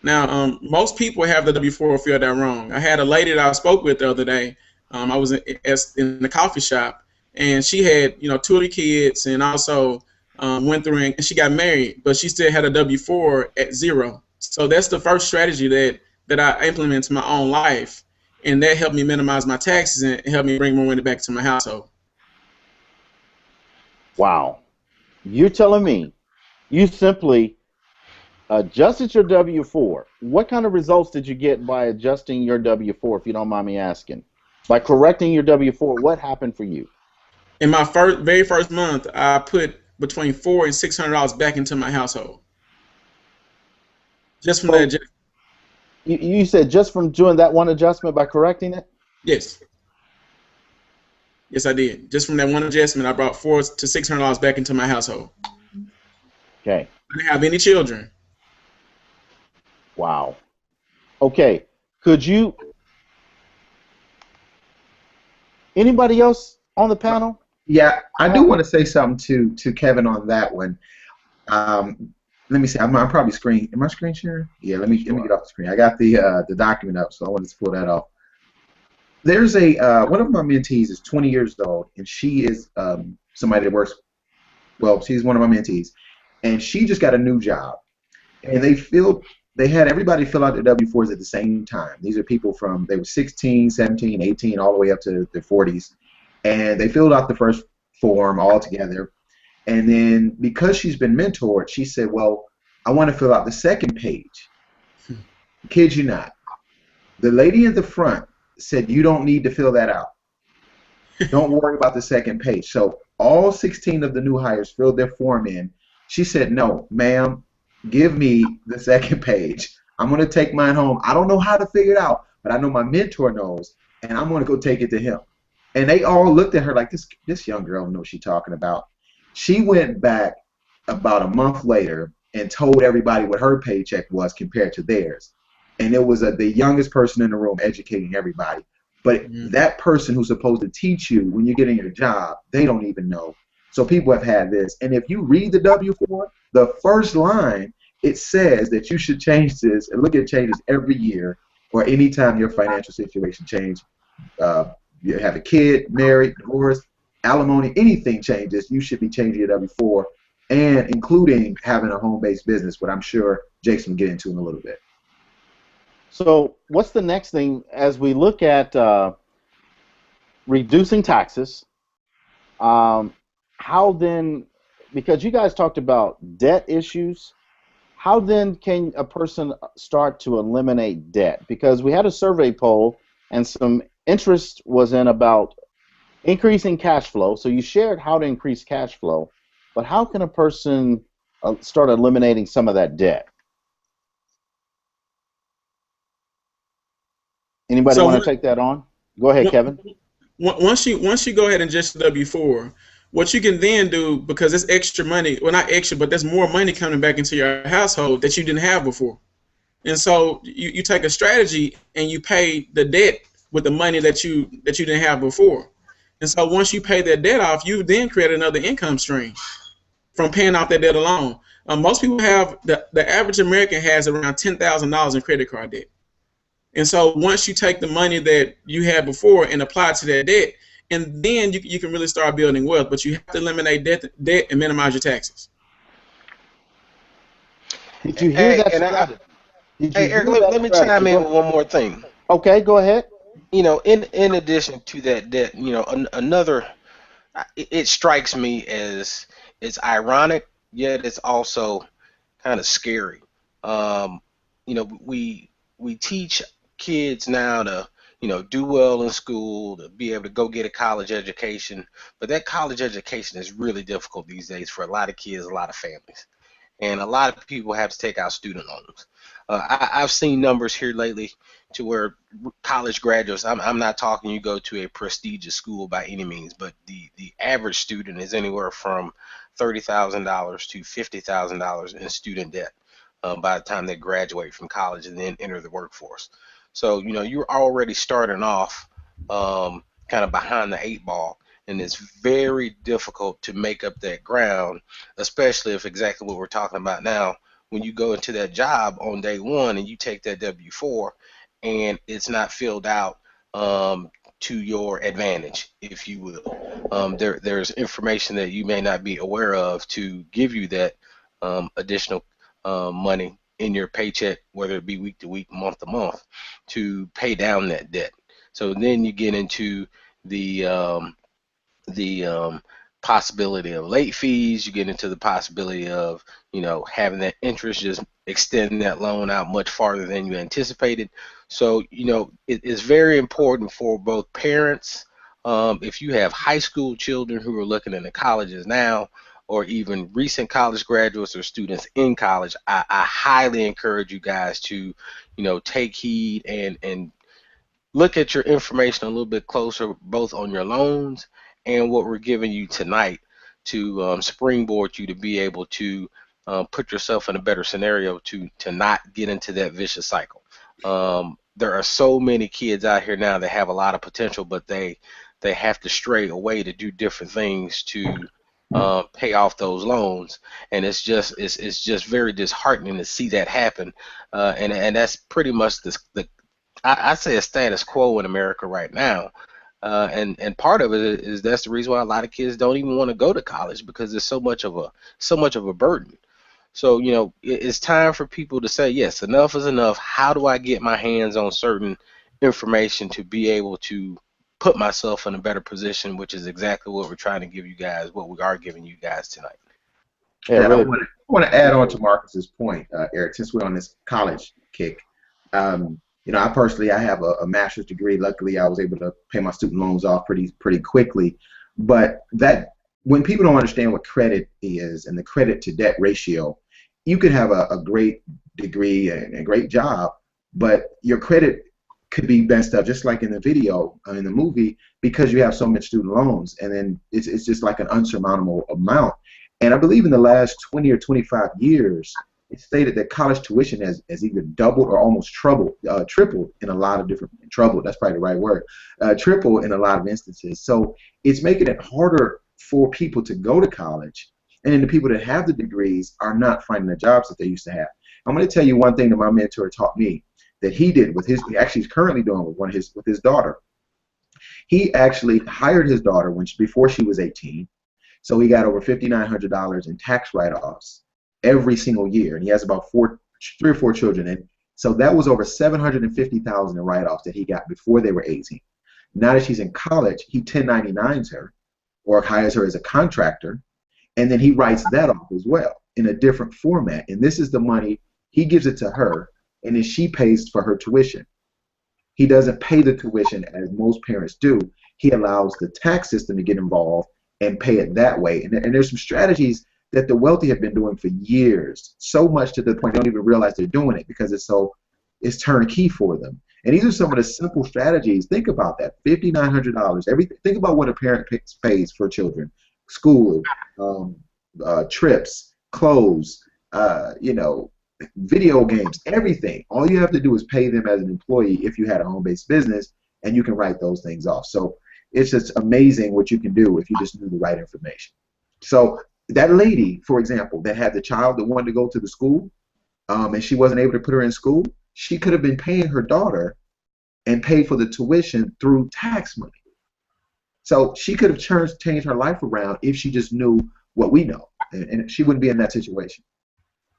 Now, most people have the W-4 filled out wrong. I had a lady that I spoke with the other day. I was in the coffee shop, and she had, 2 kids, and also went through and she got married, but she still had a W-4 at 0. So that's the first strategy that I implemented into my own life, and that helped me minimize my taxes and helped me bring more money back to my household. Wow. You're telling me you simply adjusted your W-4. What kind of results did you get by adjusting your W-4, if you don't mind me asking? By correcting your W-4, what happened for you? In my very first month, I put between $400 and $600 back into my household. Just from that adjustment. You said just from doing that one adjustment by correcting it? Yes. Yes, I did. Just from that one adjustment, I brought $400 to $600 back into my household. Okay. I didn't have any children. Wow. Okay. Could you? Anybody else on the panel? Yeah, I do want to say something to Kevin on that one. Let me see. I'm probably screen. Am I screen sharing? Yeah. Let me get off the screen. I got the document up, so I wanted to pull that off. There's one of my mentees is 20 years old, and she is somebody that works. Well, she's one of my mentees, and she just got a new job, and they had everybody fill out their W-4s at the same time. These are people they were 16, 17, 18, all the way up to their 40s, and they filled out the first form all together. And then because she's been mentored, she said, well, I want to fill out the second page. Kid you not. The lady in the front said, you don't need to fill that out. Don't worry about the second page. So all 16 of the new hires filled their form in. She said, no, ma'am, give me the second page. I'm going to take mine home. I don't know how to figure it out, but I know my mentor knows, and I'm going to go take it to him. And they all looked at her like, this young girl knows what she's talking about. She went back about a month later and told everybody what her paycheck was compared to theirs. And it was the youngest person in the room educating everybody. But that person who's supposed to teach you when you're getting your job, they don't even know. So people have had this. And if you read the W-4, the first line, it says that you should change this and look at changes every year or anytime your financial situation changes. You have a kid, married, divorced, alimony, anything changes, you should be changing your W-4, and including having a home-based business, what I'm sure Jason will get into in a little bit. So what's the next thing as we look at reducing taxes? How then, because you guys talked about debt issues, how then can a person start to eliminate debt? Because we had a survey poll and some interest was in about increasing cash flow. So you shared how to increase cash flow, but how can a person start eliminating some of that debt? Anybody want to take that on? Go ahead, Kevin. Once you go ahead and adjust the W-4, what you can then do, because it's extra money, well, not extra, but there's more money coming back into your household that you didn't have before. And so you take a strategy and you pay the debt with the money that you didn't have before. And so once you pay that debt off, you then create another income stream from paying off that debt alone. Most people have, the average American has around $10,000 in credit card debt. And so once you take the money that you had before and apply it to that debt, and then you can really start building wealth, but you have to eliminate debt and minimize your taxes. Did you hear that strategy? Hey, Eric, let me chime in with one more thing. Okay, go ahead. In addition to that debt, another, it strikes me as it's ironic, yet it's also kind of scary. We teach kids now to, do well in school, to be able to go get a college education. But that college education is really difficult these days for a lot of kids, a lot of families. And a lot of people have to take out student loans. I've seen numbers here lately to where college graduates, I'm not talking you go to a prestigious school by any means, but the average student is anywhere from $30,000 to $50,000 in student debt by the time they graduate from college and then enter the workforce. So, you're already starting off kind of behind the eight ball, and it's very difficult to make up that ground, especially if exactly what we're talking about now, when you go into that job on day one and you take that W-4 and it's not filled out to your advantage, if you will. There's information that you may not be aware of to give you that additional money in your paycheck, whether it be week to week, month to month, to pay down that debt. So then you get into the possibility of late fees. You get into the possibility of having that interest just extending that loan out much farther than you anticipated. So it is very important for both parents, if you have high school children who are looking into colleges now, or even recent college graduates or students in college. I highly encourage you guys to take heed and look at your information a little bit closer, both on your loans and what we're giving you tonight to springboard you to be able to put yourself in a better scenario to not get into that vicious cycle. There are so many kids out here now that have a lot of potential, but they have to stray away to do different things to pay off those loans, and it's just very disheartening to see that happen. And that's pretty much I say a status quo in America right now. And part of it is that's the reason why a lot of kids don't even want to go to college, because it's so much of a burden. So it's time for people to say, yes, enough is enough. How do I get my hands on certain information to be able to put myself in a better position, which is exactly what we're trying to give you guys, what we are giving you guys tonight. Yeah, Yeah, really. I want to add on to Marcus's point, Eric, since we're on this college kick. I personally, I have a master's degree. Luckily, I was able to pay my student loans off pretty quickly. But that when people don't understand what credit is and the credit to debt ratio, you could have a great degree and a great job, but your credit could be messed up, just like in the video, in the movie, because you have so much student loans, and then it's just like an unsurmountable amount. And I believe in the last 20 or 25 years, it's stated that college tuition has either doubled or almost tripled in a lot of different, troubled, that's probably the right word, tripled in a lot of instances. So it's making it harder for people to go to college, and then the people that have the degrees are not finding the jobs that they used to have. I'm going to tell you one thing that my mentor taught me that he did with he actually is currently doing with his daughter. He actually hired his daughter before she was 18, so he got over $5,900 in tax write-offs every single year, and he has about 3 or 4 children, and so that was over $750,000 in write-offs that he got before they were 18. Now that she's in college, he 1099s her or hires her as a contractor, and then he writes that off as well in a different format. And this is the money, he gives it to her, and then she pays for her tuition. He doesn't pay the tuition as most parents do. He allows the tax system to get involved and pay it that way. And there's some strategies that the wealthy have been doing for years, so much to the point they don't even realize they're doing it because it's turnkey for them. And these are some of the simple strategies. Think about that, $5,900. Think about what a parent pays for children: school, trips, clothes, video games, everything. All you have to do is pay them as an employee if you had a home-based business, and you can write those things off. So it's just amazing what you can do if you just knew the right information. So that lady, for example, that had the child that wanted to go to the school, and she wasn't able to put her in school, she could have been paying her daughter and paid for the tuition through tax money. So she could have changed her life around if she just knew what we know, and she wouldn't be in that situation.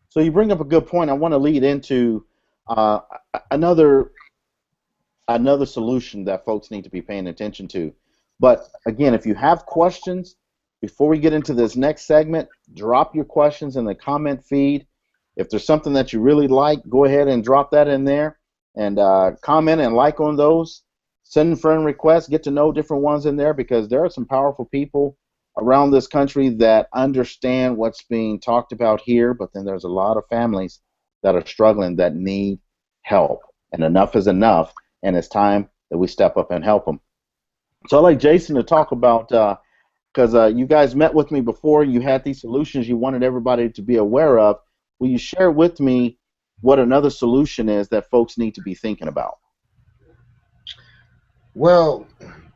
So you bring up a good point. I want to lead into another solution that folks need to be paying attention to. But again, if you have questions, before we get into this next segment, drop your questions in the comment feed. If there's something that you really like, go ahead and drop that in there and comment and like on those. send friend requests, get to know different ones in there, because there are some powerful people around this country that understand what's being talked about here, but then there's a lot of families that are struggling that need help. And enough is enough, and it's time that we step up and help them. So I'd like Jason to talk about, because you guys met with me before, you had these solutions you wanted everybody to be aware of. Will you share with me what another solution is that folks need to be thinking about? Well,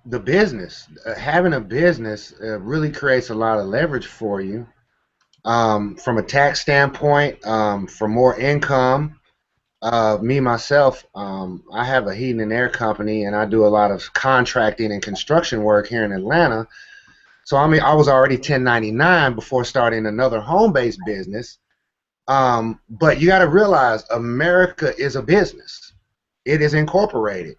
the business, having a business really creates a lot of leverage for you from a tax standpoint, for more income. Me, myself, I have a heating and air company, and I do a lot of contracting and construction work here in Atlanta. So, I mean, I was already 1099 before starting another home-based business. But you got to realize America is a business. It is incorporated.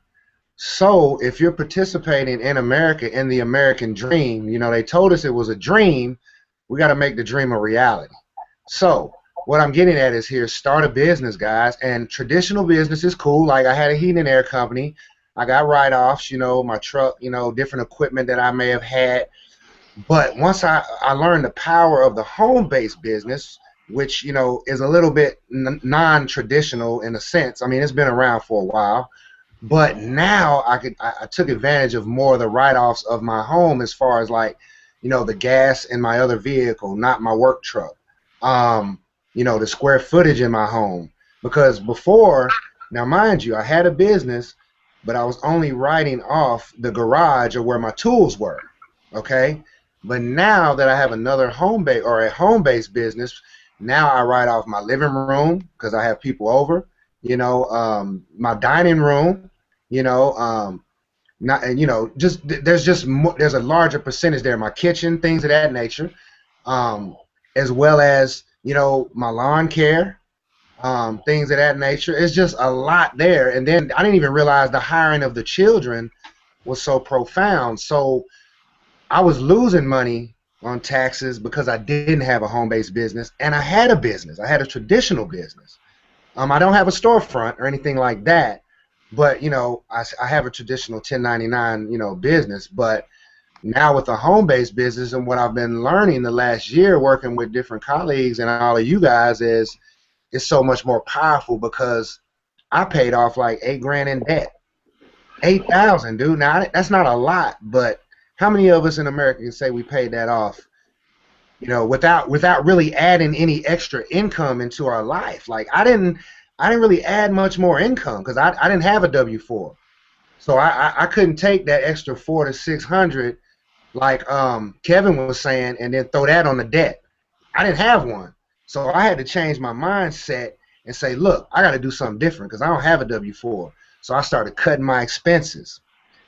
So if you're participating in America, in the American dream, you know, they told us it was a dream. We got to make the dream a reality. So what I'm getting at is here, start a business, guys. And traditional business is cool. Like I had a heating and air company. I got write-offs, you know, my truck, you know, different equipment that I may have had. But once I learned the power of the home-based business, which, you know, is a little bit non-traditional in a sense. I mean, it's been around for a while. But now I took advantage of more of the write-offs of my home, as far as, like, you know, the gas in my other vehicle, not my work truck. You know, the square footage in my home. Because before, now mind you, I had a business, but I was only writing off the garage or where my tools were. Okay? But now that I have another home-based business, now I write off my living room because I have people over. You know, my dining room, you know, you know, there's a larger percentage there. My kitchen, things of that nature, as well as, you know, my lawn care, things of that nature. It's just a lot there. And then I didn't even realize the hiring of the children was so profound. So I was losing money on taxes because I didn't have a home-based business, and I had a business. I had a traditional business. I don't have a storefront or anything like that, but, you know, I have a traditional 1099, you know, business. But now with a home-based business, and what I've been learning the last year working with different colleagues and all of you guys is it's so much more powerful, because I paid off like $8,000 in debt. 8,000, dude. Now that's not a lot, but how many of us in America can say we paid that off, you know, without really adding any extra income into our life? Like I didn't really add much more income because I didn't have a W-4, so I couldn't take that extra $400 to $600 like Kevin was saying and then throw that on the debt. I didn't have one, so I had to change my mindset and say, look, I got to do something different because I don't have a W-4. So I started cutting my expenses.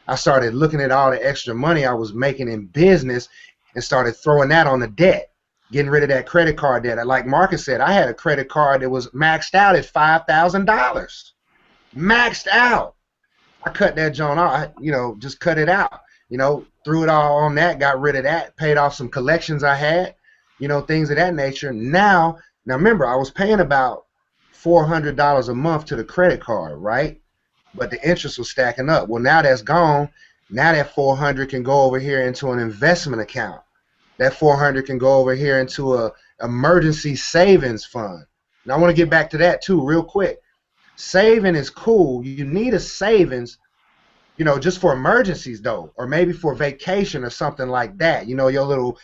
I started looking at all the extra money I was making in business and started throwing that on the debt, getting rid of that credit card debt. Like Marcus said, I had a credit card that was maxed out at $5,000. Maxed out. I cut that joint off, you know, just cut it out. You know, threw it all on that, got rid of that, paid off some collections I had, you know, things of that nature. Now remember, I was paying about $400 a month to the credit card, right? But the interest was stacking up. Well, now that's gone. Now that $400 can go over here into an investment account. That $400 can go over here into a emergency savings fund. Now I want to get back to that too real quick. Saving is cool. You need a savings, you know, just for emergencies though, or maybe for vacation or something like that. You know, your little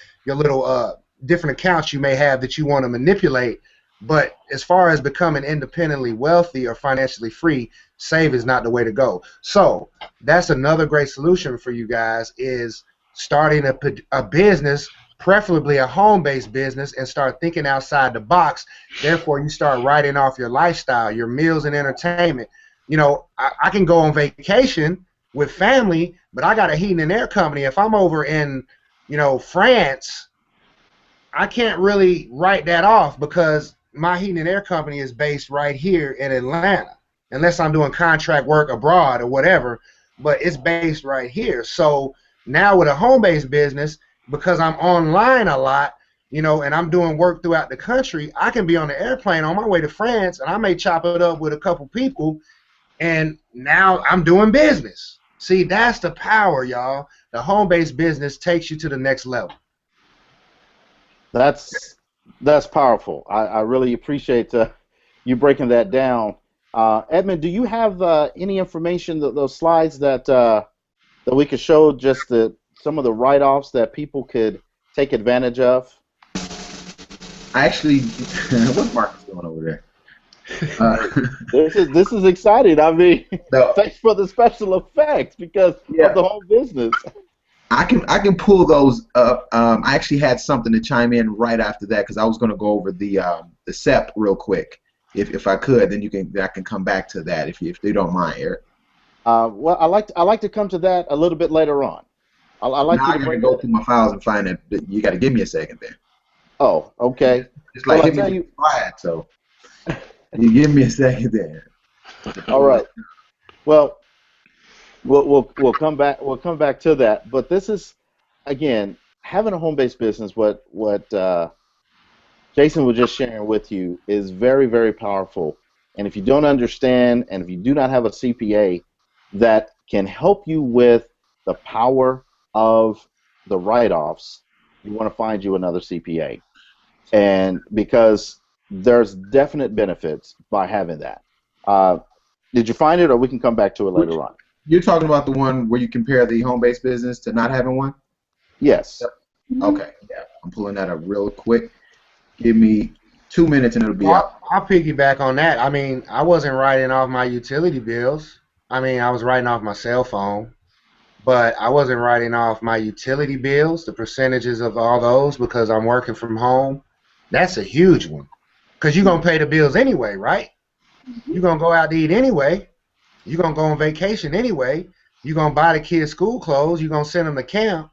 different accounts you may have that you want to manipulate. But as far as becoming independently wealthy or financially free, save is not the way to go. So that's another great solution for you guys, is starting a business, preferably a home-based business, and start thinking outside the box. Therefore, you start writing off your lifestyle, your meals and entertainment. You know, I can go on vacation with family, but I got a heating and air company. If I'm over in, you know, France, I can't really write that off because my heating and air company is based right here in Atlanta, unless I'm doing contract work abroad or whatever, but it's based right here. So now with a home-based business, because I'm online a lot, you know, and I'm doing work throughout the country, I can be on the airplane on my way to France, and I may chop it up with a couple people, and now I'm doing business. See, that's the power, y'all. The home-based business takes you to the next level. That's powerful. I really appreciate you breaking that down. Edmund, do you have any information, those slides that we could show, just some of the write-offs that people could take advantage of? I actually, what's Marcus doing over there? This is exciting. I mean, No, thanks for the special effects because yeah, of the whole business. I can pull those up. I actually had something to chime in right after that because I was going to go over the SEP real quick. If I could, then I can come back to that if you don't mind, Eric. Well, I like to come to that a little bit later on. I like Now you I to got to bring go that. through my files and find it. You got to give me a second there. Oh, okay. It's Well, like I hit me tell with you. the slide, so you give me a second there. All right. Well, we'll come back. We'll come back to that. But this is, again, having a home-based business. What Jason was just sharing with you is very, very powerful. And if you don't understand, and if you do not have a CPA that can help you with the power of the write-offs, you want to find you another CPA. And because there's definite benefits by having that. Did you find it, or we can come back to it Which later on? you're talking about the one where you compare the home-based business to not having one? Yes. Yep. Okay. Yeah, I'm pulling that up real quick. Give me 2 minutes and it'll be up. I'll piggyback on that. I mean, I wasn't writing off my utility bills. I mean, I was writing off my cell phone, but I wasn't writing off my utility bills, the percentages of all those, because I'm working from home. That's a huge one. Because you're going to pay the bills anyway, right? You're going to go out to eat anyway. You're going to go on vacation anyway. You're going to buy the kids school clothes. You're going to send them to camp.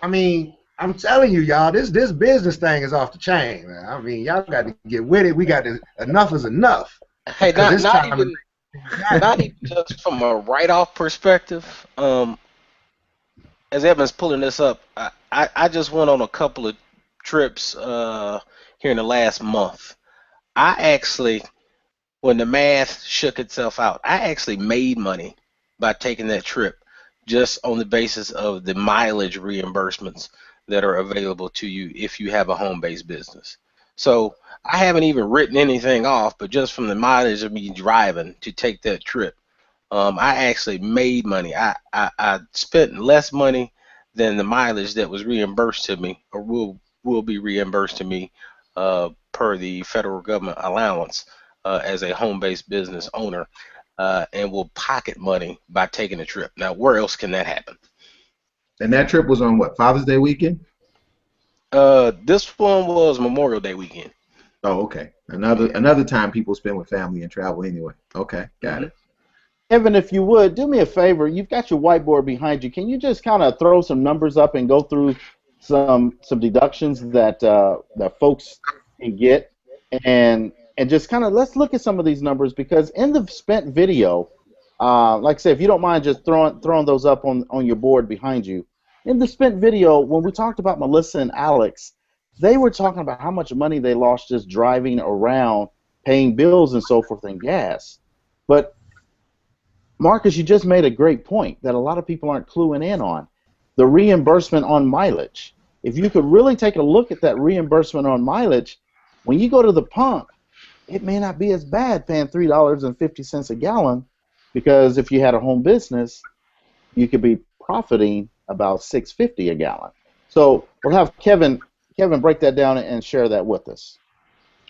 I mean, I'm telling you, y'all, this business thing is off the chain, man. I mean, y'all got to get with it. We got to, enough is enough. Hey, Because it's not time to even just from a write-off perspective. As Evan's pulling this up, I just went on a couple of trips here in the last month. I actually, when the math shook itself out, I actually made money by taking that trip just on the basis of the mileage reimbursements that are available to you if you have a home-based business. So I haven't even written anything off, but just from the mileage of me driving to take that trip, I actually made money. I spent less money than the mileage that was reimbursed to me, or will be reimbursed to me per the federal government allowance as a home-based business owner, and will pocket money by taking a trip. Now, where else can that happen? And that trip was on what, Father's Day weekend? This one was Memorial Day weekend. Oh, okay. Another time people spend with family and travel anyway. Okay, got it. Evan, if you would, do me a favor. You've got your whiteboard behind you. Can you just kind of throw some numbers up and go through some deductions that folks can get, and just kind of let's look at some of these numbers, because in the spent video, like I said, if you don't mind just throwing those up on your board behind you. In the spent video, when we talked about Melissa and Alex, they were talking about how much money they lost just driving around, paying bills and so forth, and gas. But Marcus, you just made a great point that a lot of people aren't cluing in on. The reimbursement on mileage. If you could really take a look at that reimbursement on mileage, when you go to the pump, it may not be as bad paying $3.50 a gallon, because if you had a home business, you could be profiting about $6.50 a gallon. So we'll have Kevin break that down and share that with us.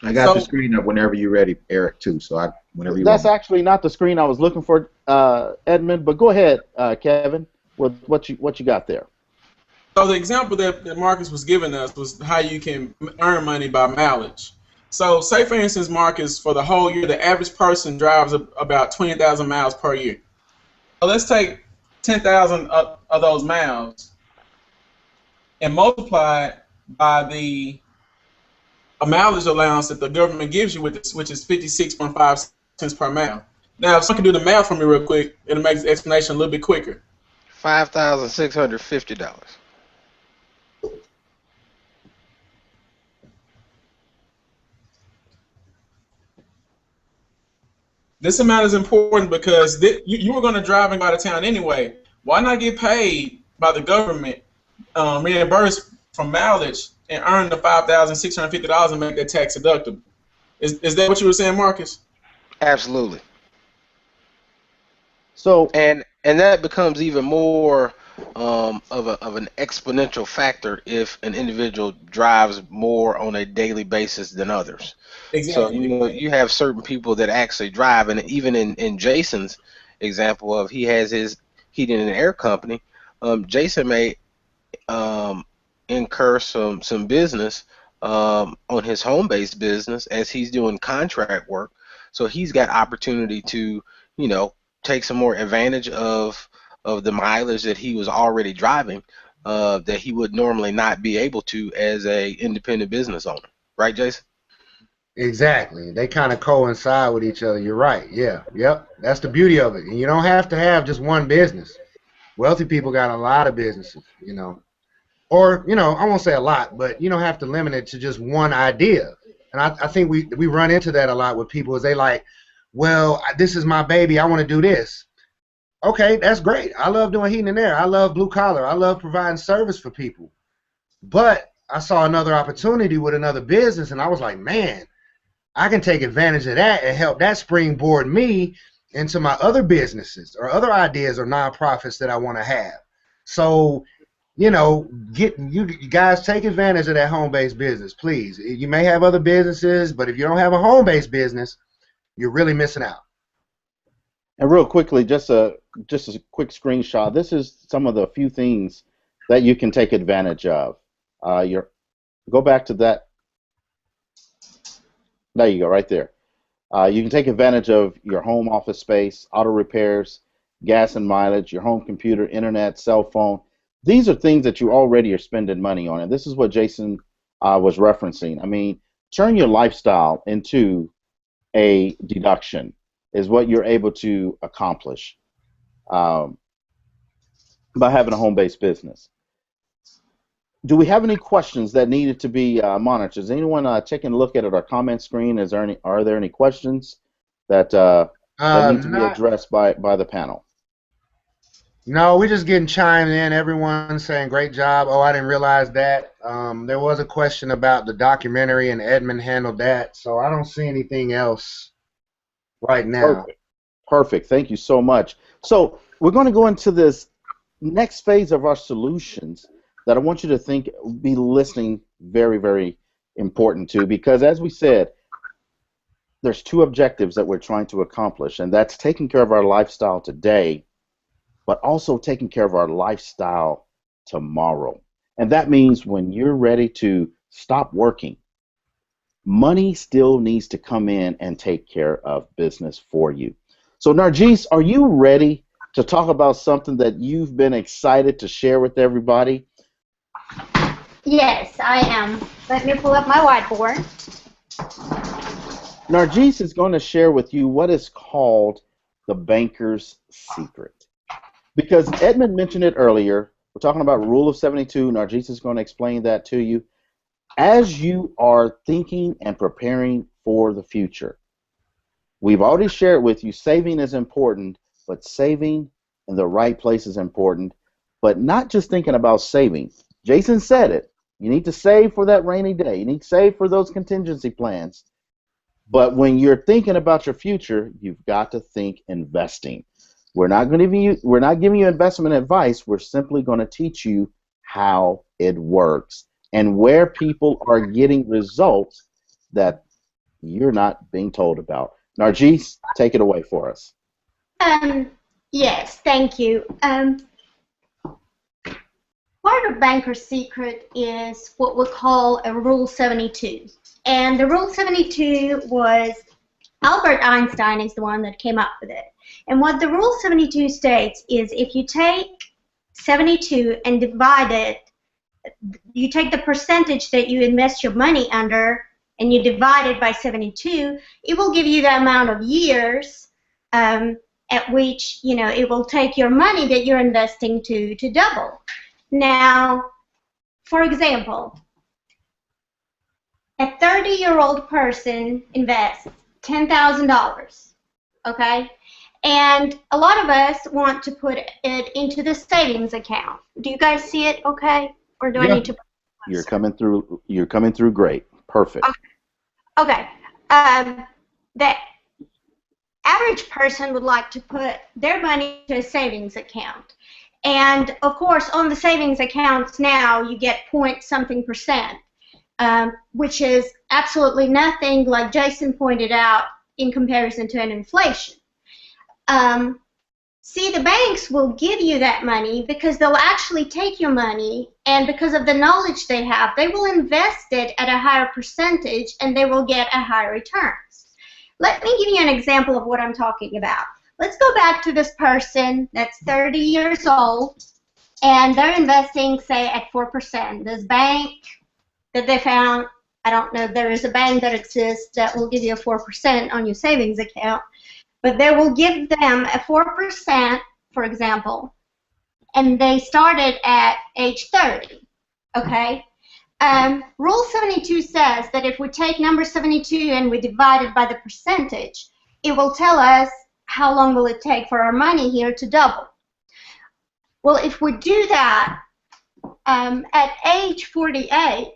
I got the screen up whenever you're ready, Eric, too. So whenever you That's want. actually not the screen I was looking for, Edmund. But go ahead, Kevin, with what you got there. So the example that Marcus was giving us was how you can earn money by mileage. So say, for instance, Marcus, for the whole year, the average person drives about 20,000 miles per year. So let's take 10,000 of those miles and multiply it by the mileage allowance that the government gives you, which is 56.5 cents per mile. Now, if someone can do the math for me real quick, it'll make the explanation a little bit quicker. $5,650. This amount is important because you were going to drive and go out of town anyway. Why not get paid by the government, reimbursed from mileage, and earn the $5,650 and make that tax deductible? Is that what you were saying, Marcus? Absolutely. So, And that becomes even more of an exponential factor if an individual drives more on a daily basis than others. So Exactly. you have certain people that actually drive, and even in Jason's example of he has his heating and air company, Jason may incur some business on his home-based business as he's doing contract work. So he's got opportunity to, take some more advantage of the mileage that he was already driving that he would normally not be able to as a independent business owner. Right, Jason? Exactly. They kind of coincide with each other. You're right. Yeah. Yep. That's the beauty of it. And you don't have to have just one business. Wealthy people got a lot of businesses. Or, I won't say a lot, but you don't have to limit it to just one idea. And I think we run into that a lot with people is they like, well, this is my baby. I want to do this. Okay, that's great. I love doing heating and air. I love blue collar. I love providing service for people. But I saw another opportunity with another business, and I was like, man, I can take advantage of that and help that springboard me into my other businesses or other ideas or nonprofits that I want to have. So, you guys take advantage of that home-based business, please. You may have other businesses, but if you don't have a home-based business, you're really missing out. and real quickly, just a quick screenshot. This is some of the few things that you can take advantage of. Go back to that. There you go, right there. You can take advantage of your home office space, auto repairs, gas and mileage, your home computer, internet, cell phone. These are things that you already are spending money on, and this is what Jason was referencing. I mean, turn your lifestyle into a deduction is what you're able to accomplish by having a home-based business. Do we have any questions that needed to be monitored? Is anyone taking a look at our comment screen? Are there any questions that need to be addressed by the panel? No, we're just getting chimed in. Everyone saying great job. Oh, I didn't realize that. There was a question about the documentary, and Edmund handled that. So I don't see anything else right now. Perfect. Thank you so much. So we're going to go into this next phase of our solutions that I want you to be listening very, very important to, because as we said, there's two objectives that we're trying to accomplish, and that's taking care of our lifestyle today, but also taking care of our lifestyle tomorrow. And that means when you're ready to stop working, money still needs to come in and take care of business for you. So Nargis, are you ready to talk about something that you've been excited to share with everybody? Yes, I am. Let me pull up my whiteboard. Nargis is going to share with you what is called the banker's secret. Because Edmund mentioned it earlier, we're talking about Rule of 72. Nargis is going to explain that to you. As you are thinking and preparing for the future, we've already shared with you saving is important, but saving in the right place is important, but not just thinking about saving. Jason said it. You need to save for that rainy day. You need to save for those contingency plans. But when you're thinking about your future, you've got to think investing. We're not giving you investment advice. We're simply going to teach you how it works and where people are getting results that you're not being told about. Nargis, take it away for us. Yes, thank you. Part of banker's secret is what we call a Rule 72. And the Rule 72 was, Albert Einstein is the one that came up with it. And what the Rule 72 states is if you take 72 and divide it, you take the percentage that you invest your money under and you divide it by 72, it will give you the amount of years at which, it will take your money that you're investing to double. Now, for example, a 30-year-old person invests $10,000. okay? And a lot of us want to put it into the savings account. Do you guys see it okay? Or do I Yeah. need to put it closer? You're coming through great. Perfect. Okay. The average person would like to put their money into a savings account. And of course, on the savings accounts now, you get point something percent, which is absolutely nothing, like Jason pointed out, in comparison to an inflation. See, the banks will give you that money because they'll actually take your money, and because of the knowledge they have, they will invest it at a higher percentage and they will get a higher returns. Let me give you an example of what I'm talking about. Let's go back to this person that's 30 years old and they're investing, say, at 4%. This bank that they found, I don't know, there is a bank that exists that will give you a 4% on your savings account. But they will give them a 4%, for example, and they started at age 30, okay? Rule 72 says that if we take number 72 and we divide it by the percentage, it will tell us how long will it take for our money here to double. Well, if we do that, at age 48,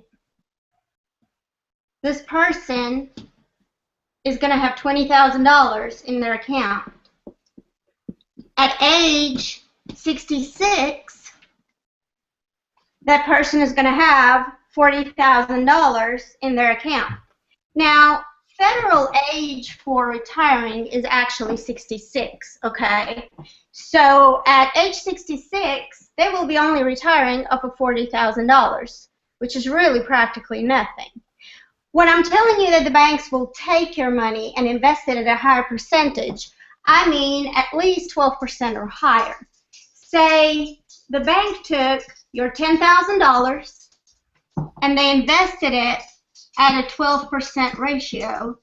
this person is going to have $20,000 in their account. At age 66, that person is going to have $40,000 in their account. Now, federal age for retiring is actually 66, okay? So at age 66, they will be only retiring off of $40,000, which is really practically nothing. When I'm telling you that the banks will take your money and invest it at a higher percentage, I mean at least 12% or higher. Say the bank took your $10,000 and they invested it at a 12% ratio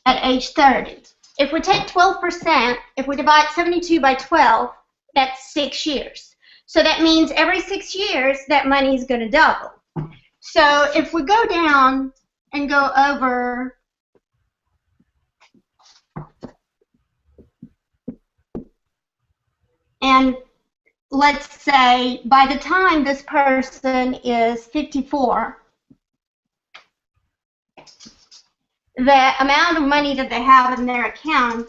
at age 30. If we take 12%, if we divide 72 by 12, that's 6 years. So that means every 6 years, that money is going to double. So if we go down and go over and let's say by the time this person is 54, the amount of money that they have in their account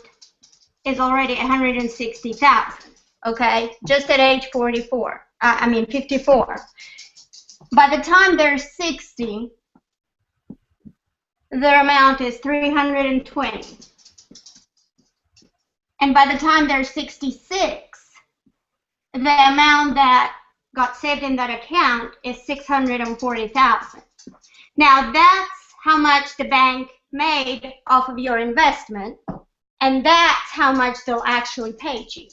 is already $160,000. Okay, just at age 54. 54. By the time they're 60, their amount is $320. And by the time they're 66, the amount that got saved in that account is $640,000. Now that's how much the bank made off of your investment, and that's how much they'll actually pay you.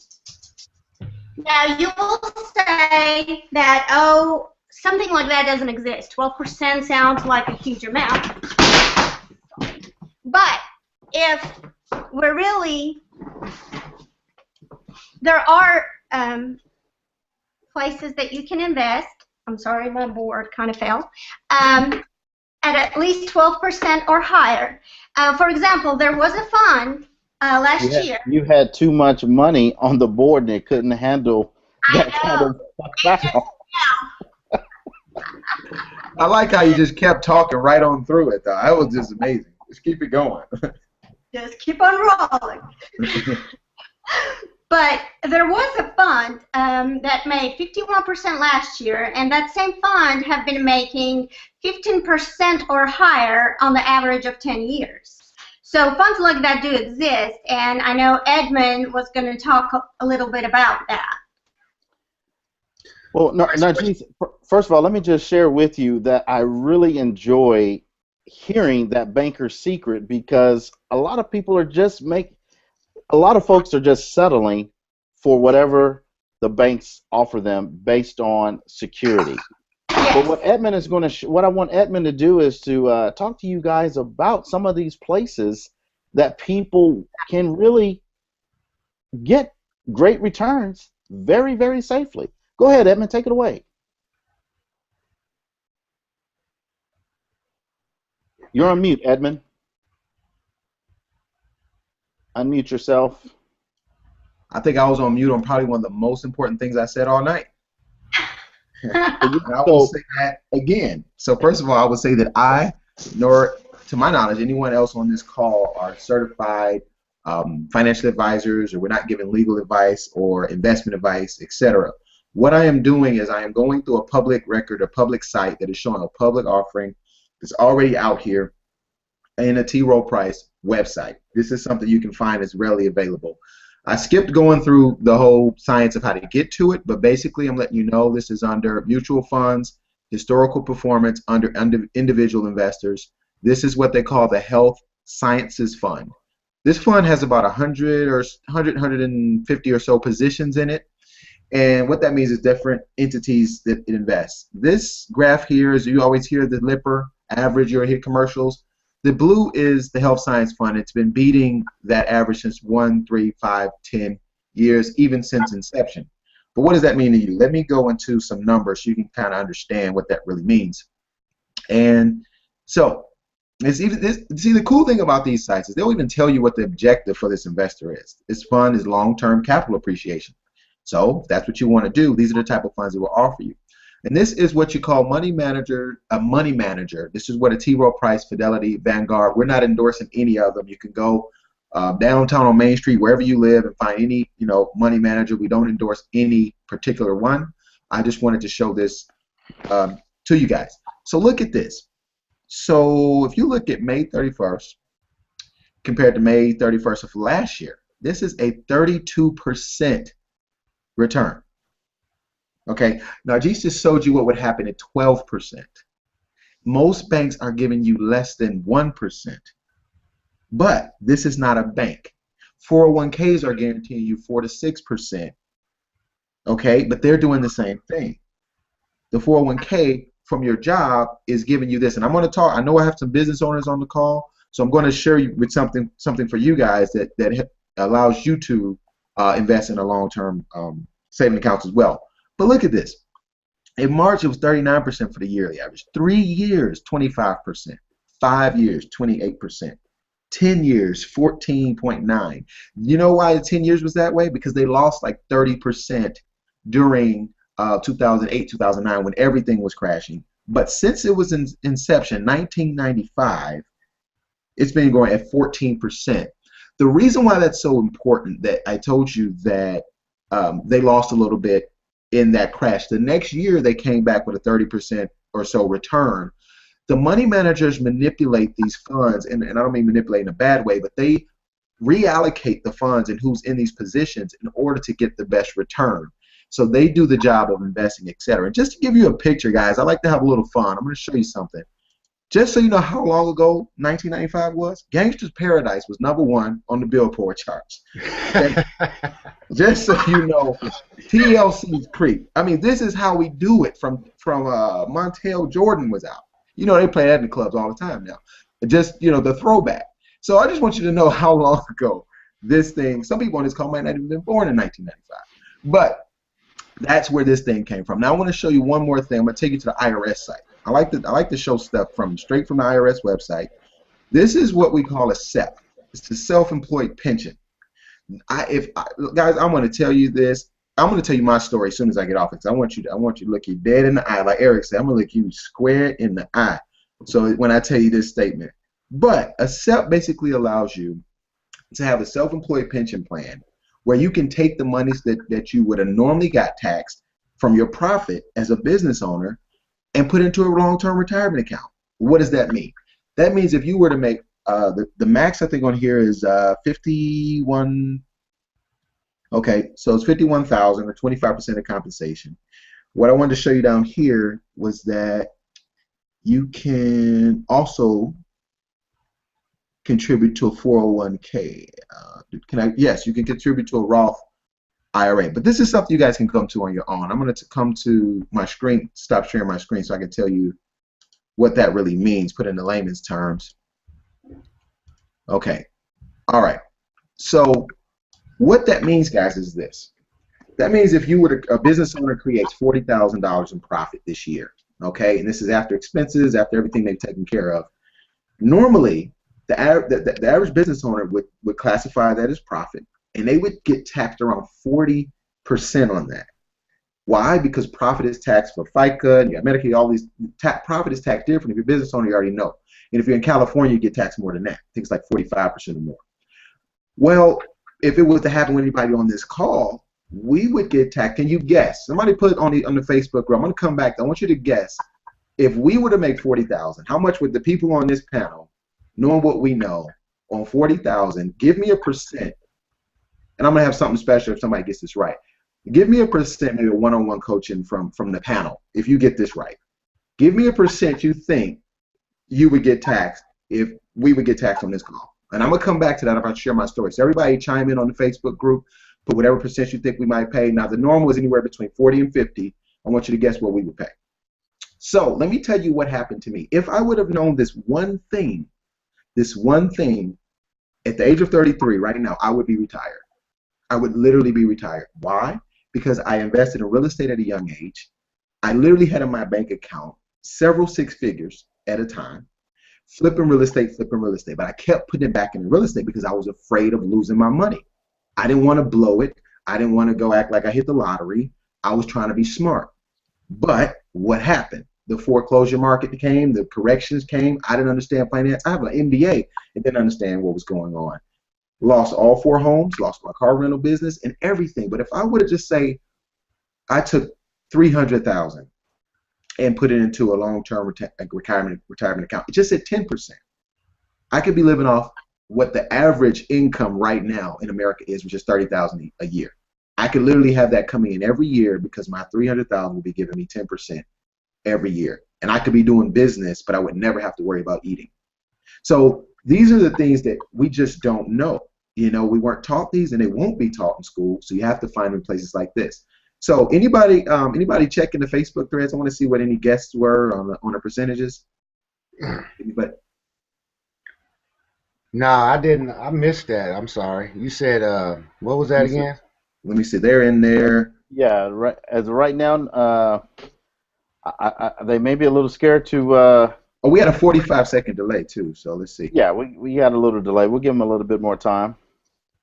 Now, you will say that, oh, something like that doesn't exist. 12% sounds like a huge amount. But if we're really, there are places that you can invest. I'm sorry, my board kind of fell. At least 12% or higher. For example, there was a fund last year. You had too much money on the board and it couldn't handle that kind of I like how you just kept talking right on through it, though. That was just amazing. Just keep it going. Just keep on rolling. But there was a fund that made 51% last year, and that same fund have been making 15% or higher on the average of 10 years. So funds like that do exist, and I know Edmund was going to talk a little bit about that. Well, geez, first of all, let me just share with you that I really enjoy hearing that banker's secret, because a lot of people are just a lot of folks are just settling for whatever the banks offer them based on security. But what Edmund is going to, what I want Edmund to do is to talk to you guys about some of these places that people can really get great returns very, very safely. Go ahead, Edmund, take it away. You're on mute, Edmund. Unmute yourself. I think I was on mute on probably one of the most important things I said all night. And I will say that again. So first of all, I would say that I, nor to my knowledge, anyone else on this call are certified financial advisors, or we're not giving legal advice or investment advice, etc. What I am doing is I am going through a public record, a public site that is showing a public offering that's already out here in a T. Rowe Price website. This is something you can find that's readily available. I skipped going through the whole science of how to get to it, but basically I'm letting you know this is under mutual funds, historical performance, under individual investors. This is what they call the Health Sciences Fund. This fund has about 150 or so positions in it. And what that means is different entities that it invests. This graph here is, you always hear the Lipper average, you'll hear commercials. The blue is the Health Science Fund. It's been beating that average since 1, 3, 5, 10 years, even since inception. But what does that mean to you? Let me go into some numbers so you can kind of understand what that really means. And so, see, the cool thing about these sites is they'll even tell you what the objective for this investor is. This fund is long-term capital appreciation. So if that's what you want to do, these are the type of funds that will offer you. And this is what you call money manager, a money manager. This is what a T. Rowe Price, Fidelity, Vanguard. We're not endorsing any of them. You can go downtown on Main Street, wherever you live, and find any money manager. We don't endorse any particular one. I just wanted to show this to you guys. So look at this. So if you look at May 31st compared to May 31st of last year, this is a 32% return. Okay, now Jesus just showed you what would happen at 12%. Most banks are giving you less than 1%. But this is not a bank. 401ks are guaranteeing you 4 to 6%. Okay, but they're doing the same thing. The 401k from your job is giving you this. And I'm going to talk, I know I have some business owners on the call, so I'm going to share you with something for you guys that allows you to invest in a long-term saving accounts as well. But look at this. In March, it was 39% for the yearly average. 3 years, 25%. 5 years, 28%. 10 years, 14.9. You know why the 10 years was that way? Because they lost like 30% during 2008, 2009, when everything was crashing. But since it was in inception, 1995, it's been growing at 14%. The reason why that's so important, that I told you that they lost a little bit in that crash. The next year they came back with a 30% or so return. The money managers manipulate these funds, and I don't mean manipulate in a bad way, but they reallocate the funds and who's in these positions in order to get the best return. So they do the job of investing, etc. And just to give you a picture, guys, I like to have a little fun. I'm going to show you something. Just so you know how long ago 1995 was, Gangster's Paradise was #1 on the Billboard charts. Okay? Just so you know, TLC's Creep. I mean, this is how we do it from Montel Jordan was out. You know, they play that in the clubs all the time now. Just, the throwback. So I just want you to know how long ago this thing, some people on this call might not have even been born in 1995. But that's where this thing came from. Now I want to show you one more thing. I'm going to take you to the IRS site. I like to show stuff straight from the IRS website. This is what we call a SEP. It's a self-employed pension. Guys, I'm going to tell you this. I'm going to tell you my story as soon as I get off, because I want you to look you dead in the eye, like Eric said. I'm going to look you square in the eye. So when I tell you this statement, but a SEP basically allows you to have a self-employed pension plan where you can take the monies that you would have normally got taxed from your profit as a business owner and put into a long-term retirement account. What does that mean? That means if you were to make the max, I think on here is 51. Okay, so it's 51,000 or 25% of compensation. What I wanted to show you down here was that you can also contribute to a 401k. Yes, you can contribute to a Roth IRA. But this is something you guys can come to on your own. I'm going to come to my screen, stop sharing my screen so I can tell you what that really means, put in the layman's terms. Okay. All right. So what that means, guys, is this. That means if you were a business owner creates $40,000 in profit this year, okay, and this is after expenses, after everything they've taken care of, normally The average business owner would classify that as profit, and they would get taxed around 40% on that. Why? Because profit is taxed for FICA, and you got Medicaid, all these. Profit is taxed different. If you're a business owner, you already know. And if you're in California, you get taxed more than that. I think it's like 45% or more. Well, if it was to happen with anybody on this call, we would get taxed. Can you guess? Somebody put it on the Facebook group. I'm going to come back. I want you to guess. If we were to make 40,000, how much would the people on this panel, knowing what we know, on 40,000, give me a percent? And I'm going to have something special if somebody gets this right. Give me a percent, maybe a one-on-one coaching from the panel, if you get this right. Give me a percent you think you would get taxed if we would get taxed on this call. And I'm going to come back to that if I share my story. So everybody chime in on the Facebook group, put whatever percent you think we might pay. Now, the normal is anywhere between 40 and 50. I want you to guess what we would pay. So let me tell you what happened to me. If I would have known this one thing, at the age of 33 right now, I would be retired. I would literally be retired. Why? Because I invested in real estate at a young age. I literally had in my bank account several six figures at a time, flipping real estate. But I kept putting it back in real estate because I was afraid of losing my money. I didn't want to blow it. I didn't want to go act like I hit the lottery. I was trying to be smart. But what happened? The foreclosure market came, the corrections came. I didn't understand finance. I have an MBA and didn't understand what was going on. Lost all 4 homes, lost my car rental business and everything. But if I would have just say I took $300,000 and put it into a long-term retirement account, it just at 10%, I could be living off what the average income right now in America is, which is $30,000 a year. I could literally have that coming in every year because my $300,000 will be giving me 10% every year, and I could be doing business, but I would never have to worry about eating. So these are the things that we just don't know. You know, we weren't taught these, and they won't be taught in school. So you have to find them in places like this. So anybody checking the Facebook threads? I want to see what any guests were on the percentages. Anybody? No, I didn't. I missed that. I'm sorry. You said what was that again? Let me see. They're in there. Yeah, right. As of right now, they may be a little scared to. Oh, we had a 45-second delay too. So let's see. Yeah, we had a little delay. We'll give them a little bit more time.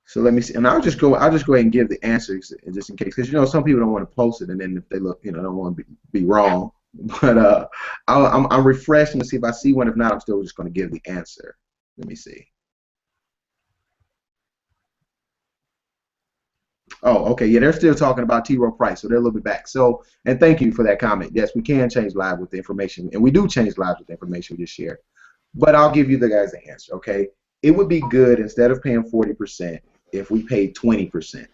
So let me see, and I'll just go ahead and give the answers just in case, because some people don't want to post it, and then if they look, don't want to be wrong. But I'm refreshing to see if I see one. If not, I'm still just going to give the answer. Let me see. Oh, okay, yeah, they're still talking about T. Rowe Price, so they're a little bit back. So, and thank you for that comment. Yes, we can change live with the information, and we do change lives with the information we just shared. But I'll give you the guys the answer, okay? It would be good, instead of paying 40%, if we paid 20%,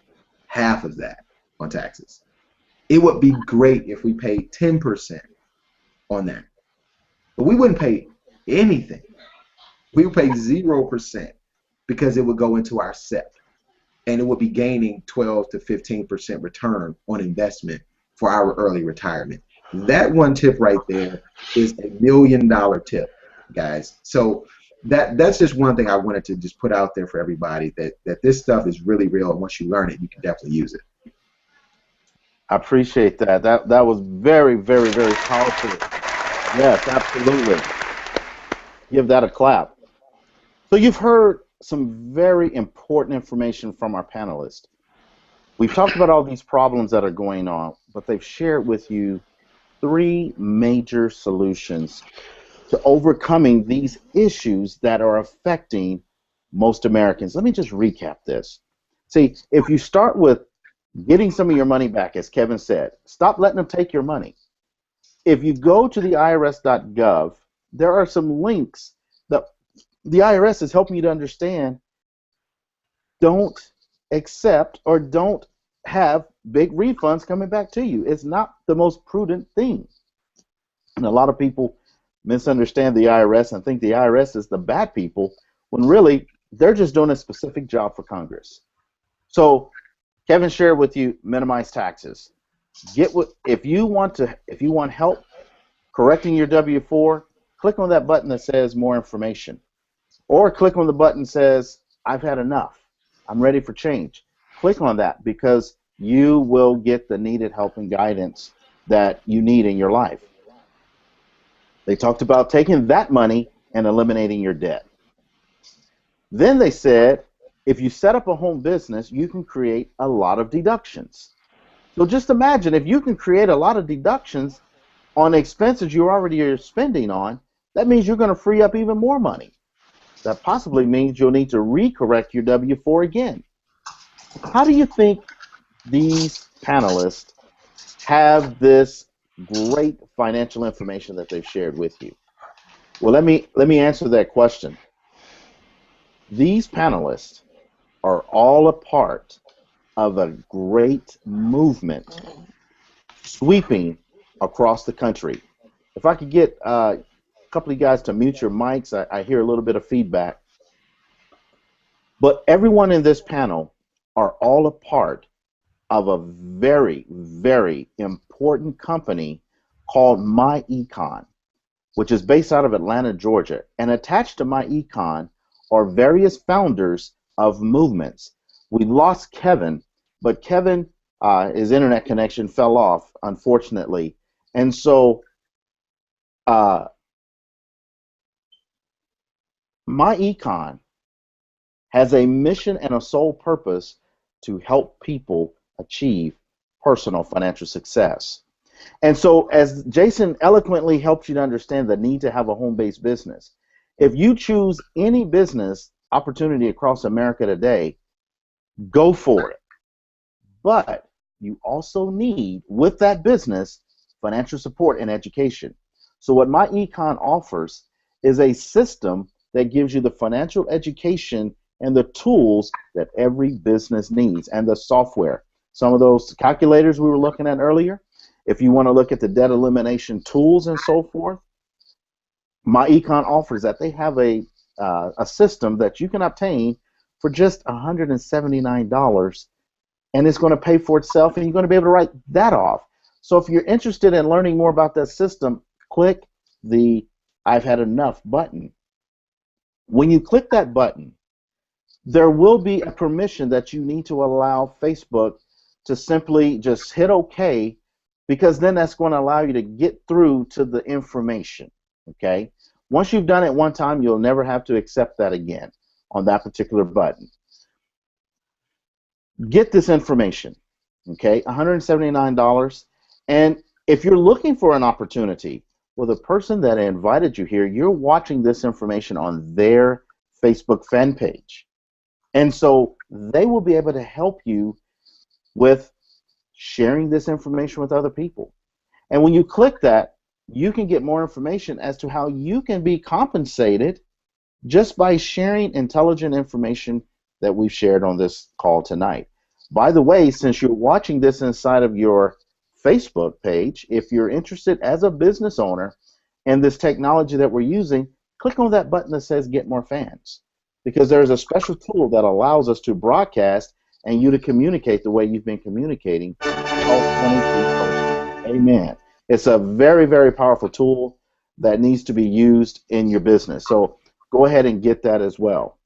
half of that on taxes. It would be great if we paid 10% on that. But we wouldn't pay anything. We would pay 0% because it would go into our SEP. And it would be gaining 12 to 15% return on investment for our early retirement. That one tip right there is $1 million tip, guys. So that's just one thing I wanted to just put out there for everybody, that this stuff is really real, and once you learn it, you can definitely use it. I appreciate that. That was very, very, very powerful. Yes, absolutely. Give that a clap. So you've heard some very important information from our panelists. We've talked about all these problems that are going on, but they've shared with you 3 major solutions to overcoming these issues that are affecting most Americans. Let me just recap this. See, if you start with getting some of your money back, as Kevin said, stop letting them take your money. If you go to the IRS.gov, there are some links that the IRS is helping you to understand. Don't accept or don't have big refunds coming back to you. It's not the most prudent thing. And a lot of people misunderstand the IRS and think the IRS is the bad people, when really they're just doing a specific job for Congress. So Kevin shared with you minimize taxes. If you want help correcting your W-4, click on that button that says more information. Or click on the button that says, I've had enough. I'm ready for change. Click on that, because you will get the needed help and guidance that you need in your life. They talked about taking that money and eliminating your debt. Then they said, if you set up a home business, you can create a lot of deductions. So just imagine if you can create a lot of deductions on expenses you already are spending on, that means you're going to free up even more money. That possibly means you'll need to recorrect your W-4 again. How do you think these panelists have this great financial information that they've shared with you? Well, let me answer that question. These panelists are all a part of a great movement sweeping across the country. If I could get a couple of you guys to mute your mics, I hear a little bit of feedback. But everyone in this panel are all a part of a very, very important company called MyEcon, which is based out of Atlanta, Georgia. And attached to MyEcon are various founders of movements. We lost Kevin, but Kevin, his internet connection fell off, unfortunately. And so MyEcon has a mission and a sole purpose to help people achieve personal financial success. And so as Jason eloquently helps you to understand the need to have a home-based business, if you choose any business opportunity across America today, go for it. But you also need, with that business, financial support and education. So what MyEcon offers is a system that gives you the financial education and the tools that every business needs, and the software. Some of those calculators we were looking at earlier, if you want to look at the debt elimination tools and so forth, MyEcon offers that. They have a system that you can obtain for just $179, and it's going to pay for itself, and you're going to be able to write that off. So if you're interested in learning more about that system, click the I've Had Enough button. When you click that button, there will be a permission that you need to allow Facebook to simply just hit OK, because then that's going to allow you to get through to the information. Okay? Once you've done it one time, you'll never have to accept that again on that particular button. Get this information. Okay? $179. And if you're looking for an opportunity, well, the person that invited you here, you're watching this information on their Facebook fan page. And so they will be able to help you with sharing this information with other people. And when you click that, you can get more information as to how you can be compensated just by sharing intelligent information that we've shared on this call tonight. By the way, since you're watching this inside of your Facebook page, if you're interested as a business owner in this technology that we're using, click on that button that says Get More Fans, because there's a special tool that allows us to broadcast and you to communicate the way you've been communicating all 23 posts. Amen. It's a very, very powerful tool that needs to be used in your business. So go ahead and get that as well.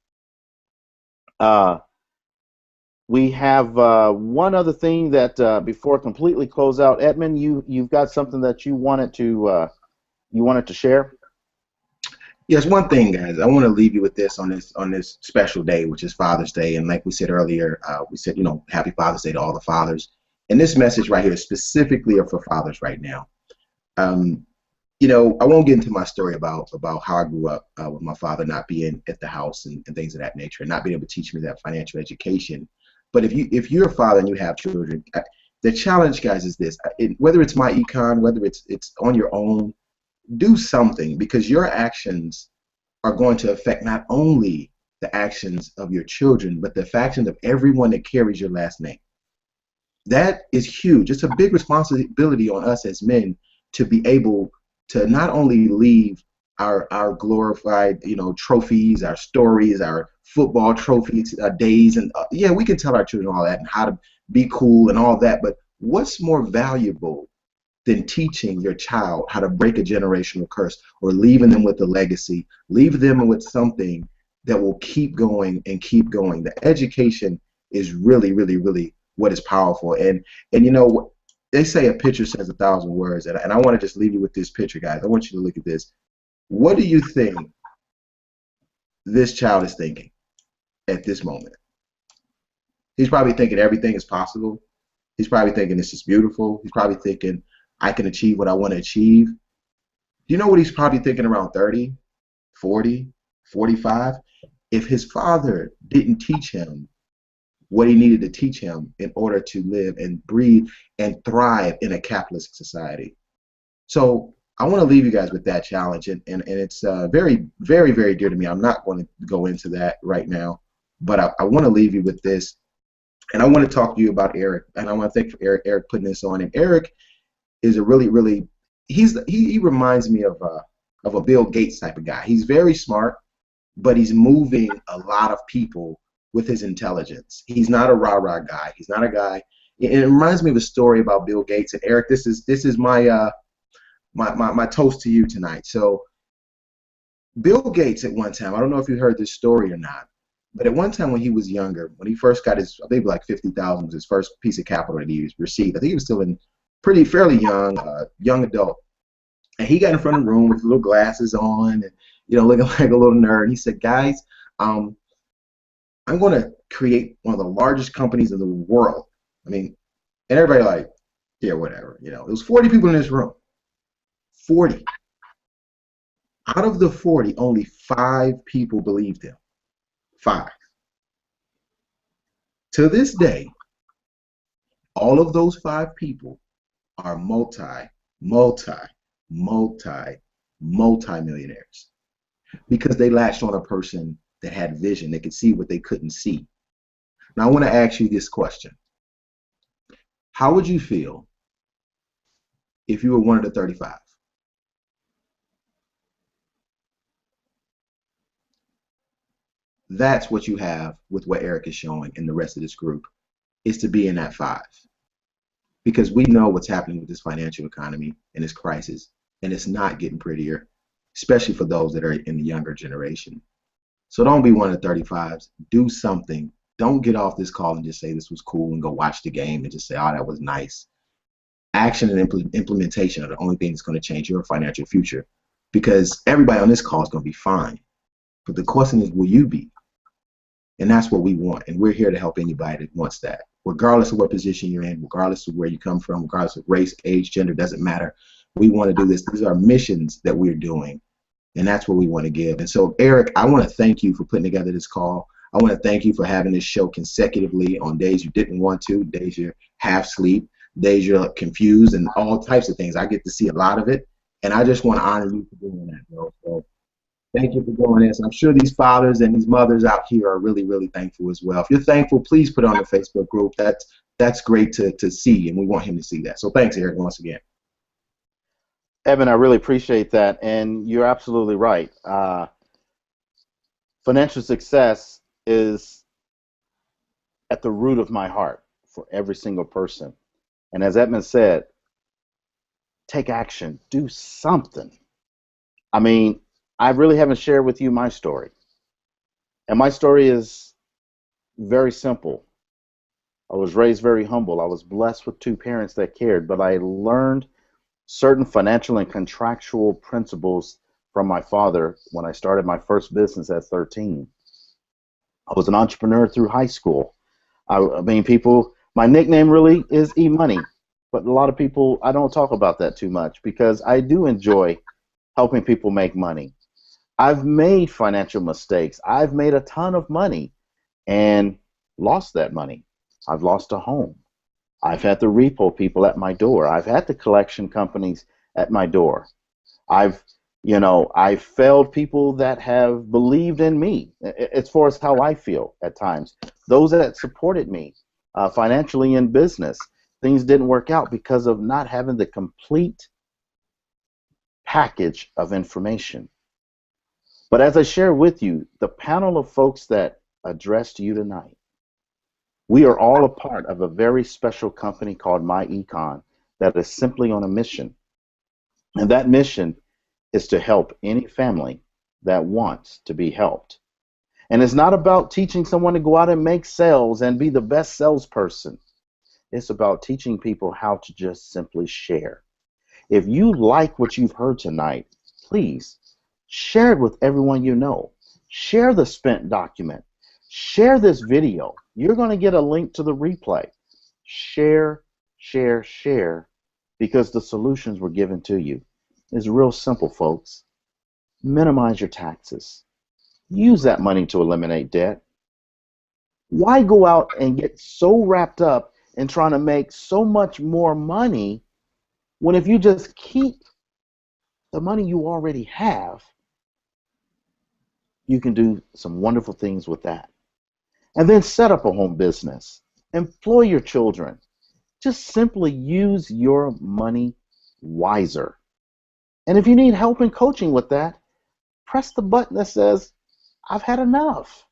We have one other thing that before I completely close out, Edmund, you've got something that you wanted to share. Yes, one thing, guys. I want to leave you with this on this special day, which is Father's Day. And like we said earlier, we said, Happy Father's Day to all the fathers. And this message right here is specifically for fathers right now. I won't get into my story about how I grew up with my father not being at the house and things of that nature, and not being able to teach me that financial education. But if you're a father and you have children, the challenge, guys, is this: whether it's MyEcon, whether it's on your own, do something, because your actions are going to affect not only the actions of your children, but the actions of everyone that carries your last name. That is huge. It's a big responsibility on us as men to be able to not only leave our glorified, trophies, our stories, our football trophies, days, and yeah, we can tell our children all that and how to be cool and all that, but what's more valuable than teaching your child how to break a generational curse, or leaving them with a legacy, leave them with something that will keep going and keep going? The education is really, really, really what is powerful. And they say a picture says 1,000 words, and I want to just leave you with this picture, guys. I want you to look at this. What do you think this child is thinking? at this moment. He's probably thinking everything is possible. He's probably thinking this is beautiful. He's probably thinking I can achieve what I want to achieve. Do you know what he's probably thinking around 30, 40, 45? If his father didn't teach him what he needed to teach him in order to live and breathe and thrive in a capitalist society. So I want to leave you guys with that challenge, and it's very, very, very dear to me. I'm not going to go into that right now, but I want to leave you with this, and I want to talk to you about Eric, and I want to thank Eric putting this on. And Eric is a really, really, he reminds me of a Bill Gates type of guy. He's very smart, but he's moving a lot of people with his intelligence. He's not a rah-rah guy. He's not a guy. It reminds me of a story about Bill Gates. And Eric, this is my my toast to you tonight. So Bill Gates at one time, I don't know if you heard this story or not, but at one time when he was younger, when he first got his, I think like 50,000 was his first piece of capital that he received. I think he was still in fairly young adult. And he got in front of the room with little glasses on and, looking like a little nerd. And he said, guys, I'm going to create one of the largest companies in the world. I mean, and everybody like, yeah, whatever. It was 40 people in this room. 40. Out of the 40, only 5 people believed him. 5. To this day, all of those 5 people are multi-millionaires because they latched on a person that had vision. They could see what they couldn't see. Now, I want to ask you this question. How would you feel if you were one of the 35? That's what you have with what Eric is showing in the rest of this group, is to be in that 5. Because we know what's happening with this financial economy and this crisis, and it's not getting prettier, especially for those that are in the younger generation. So don't be one of the 35s. Do something. Don't get off this call and just say this was cool and go watch the game and just say, oh, that was nice. Action and implementation are the only thing that's going to change your financial future, because everybody on this call is going to be fine. But the question is, will you be? And that's what we want. And we're here to help anybody that wants that. Regardless of what position you're in, regardless of where you come from, regardless of race, age, gender, doesn't matter. We want to do this. These are missions that we're doing. And that's what we want to give. And so, Eric, I want to thank you for putting together this call. I want to thank you for having this show consecutively on days you didn't want to, days you're half asleep, days you're confused, and all types of things. I get to see a lot of it. And I just want to honor you for doing that, bro. So thank you for doing this. I'm sure these fathers and these mothers out here are really, really thankful as well. If you're thankful, please put it on the Facebook group. That's great to see, and we want him to see that. So thanks, Eric, once again. Evan, I really appreciate that, and you're absolutely right. Financial success is at the root of my heart for every single person. And as Edmund said, take action, do something. I mean, I really haven't shared with you my story. And my story is very simple. I was raised very humble. I was blessed with 2 parents that cared, but I learned certain financial and contractual principles from my father when I started my first business at 13. I was an entrepreneur through high school. I mean, people, my nickname really is E-Money, but a lot of people, I don't talk about that too much because I do enjoy helping people make money. I've made financial mistakes. I've made a ton of money and lost that money. I've lost a home. I've had the repo people at my door. I've had the collection companies at my door. I've failed people that have believed in me as far as how I feel at times. Those that supported me financially in business, things didn't work out because of not having the complete package of information. But as I share with you, the panel of folks that addressed you tonight, we are all a part of a very special company called MyEcon that is simply on a mission. And that mission is to help any family that wants to be helped. And it's not about teaching someone to go out and make sales and be the best salesperson. It's about teaching people how to just simply share. If you like what you've heard tonight, please share it with everyone you know. Share the spent document. Share this video. You're going to get a link to the replay. Share, share, share, because the solutions were given to you. It's real simple, folks. Minimize your taxes. Use that money to eliminate debt. Why go out and get so wrapped up in trying to make so much more money when if you just keep the money you already have, you can do some wonderful things with that. And then set up a home business. Employ your children. Just simply use your money wiser. And if you need help and coaching with that, press the button that says, I've had enough.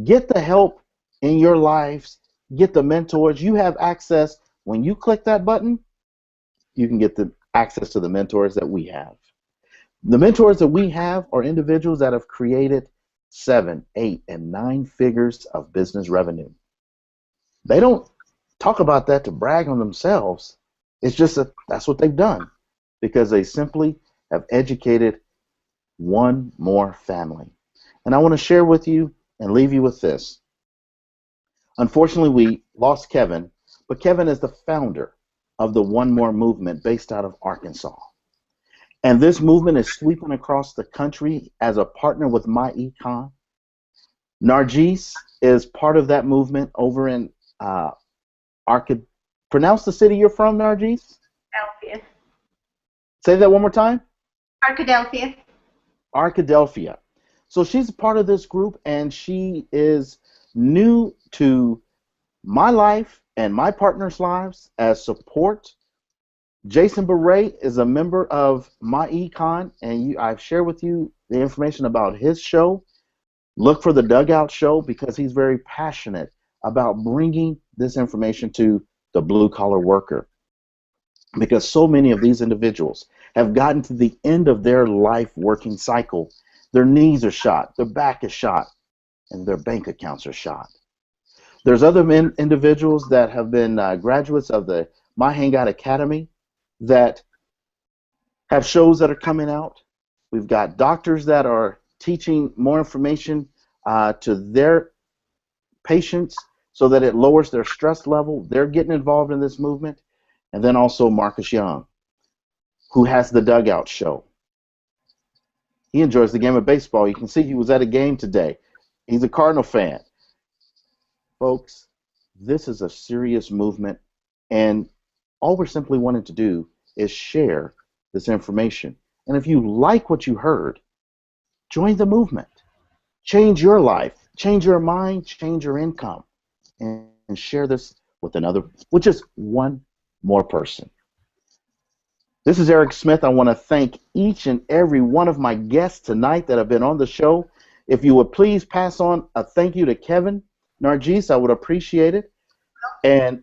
Get the help in your lives. Get the mentors. You have access. When you click that button, you can get the access to the mentors that we have. The mentors that we have are individuals that have created 7, 8, and 9 figures of business revenue. They don't talk about that to brag on themselves. It's just that that's what they've done because they simply have educated one more family. And I want to share with you and leave you with this. Unfortunately, we lost Kevin, but Kevin is the founder of the One More movement based out of Arkansas. And this movement is sweeping across the country as a partner with MyEcon. Nargis is part of that movement over in pronounce the city you're from, Nargis? Arkadelphia. Say that one more time. Arkadelphia. Arkadelphia. So she's a part of this group, and she is new to my life and my partner's lives as support. Jason Beret is a member of MyEcon, and I've shared with you the information about his show. Look for the Dugout Show because he's very passionate about bringing this information to the blue-collar worker. Because so many of these individuals have gotten to the end of their life working cycle. Their knees are shot, their back is shot, and their bank accounts are shot. There's other individuals that have been graduates of the My Hangout Academy that have shows that are coming out. We've got doctors that are teaching more information to their patients so that it lowers their stress level. They're getting involved in this movement. And then also Marcus Young, who has the Dugout Show. He enjoys the game of baseball. You can see he was at a game today. He's a Cardinal fan. Folks, this is a serious movement, and all we're simply wanting to do is share this information. And if you like what you heard, join the movement. Change your life, change your mind, change your income, and share this with just one more person. This is Eric Smith. I want to thank each and every one of my guests tonight that have been on the show. If you would please pass on a thank you to Kevin Nargis, I would appreciate it. And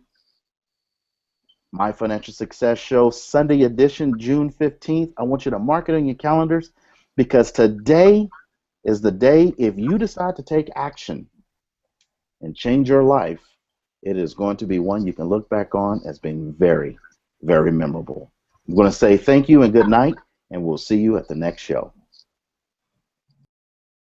My Financial Success Show, Sunday edition, June 15th. I want you to mark it on your calendars because today is the day if you decide to take action and change your life, it is going to be one you can look back on as being very, very memorable. I'm going to say thank you and good night, and we'll see you at the next show.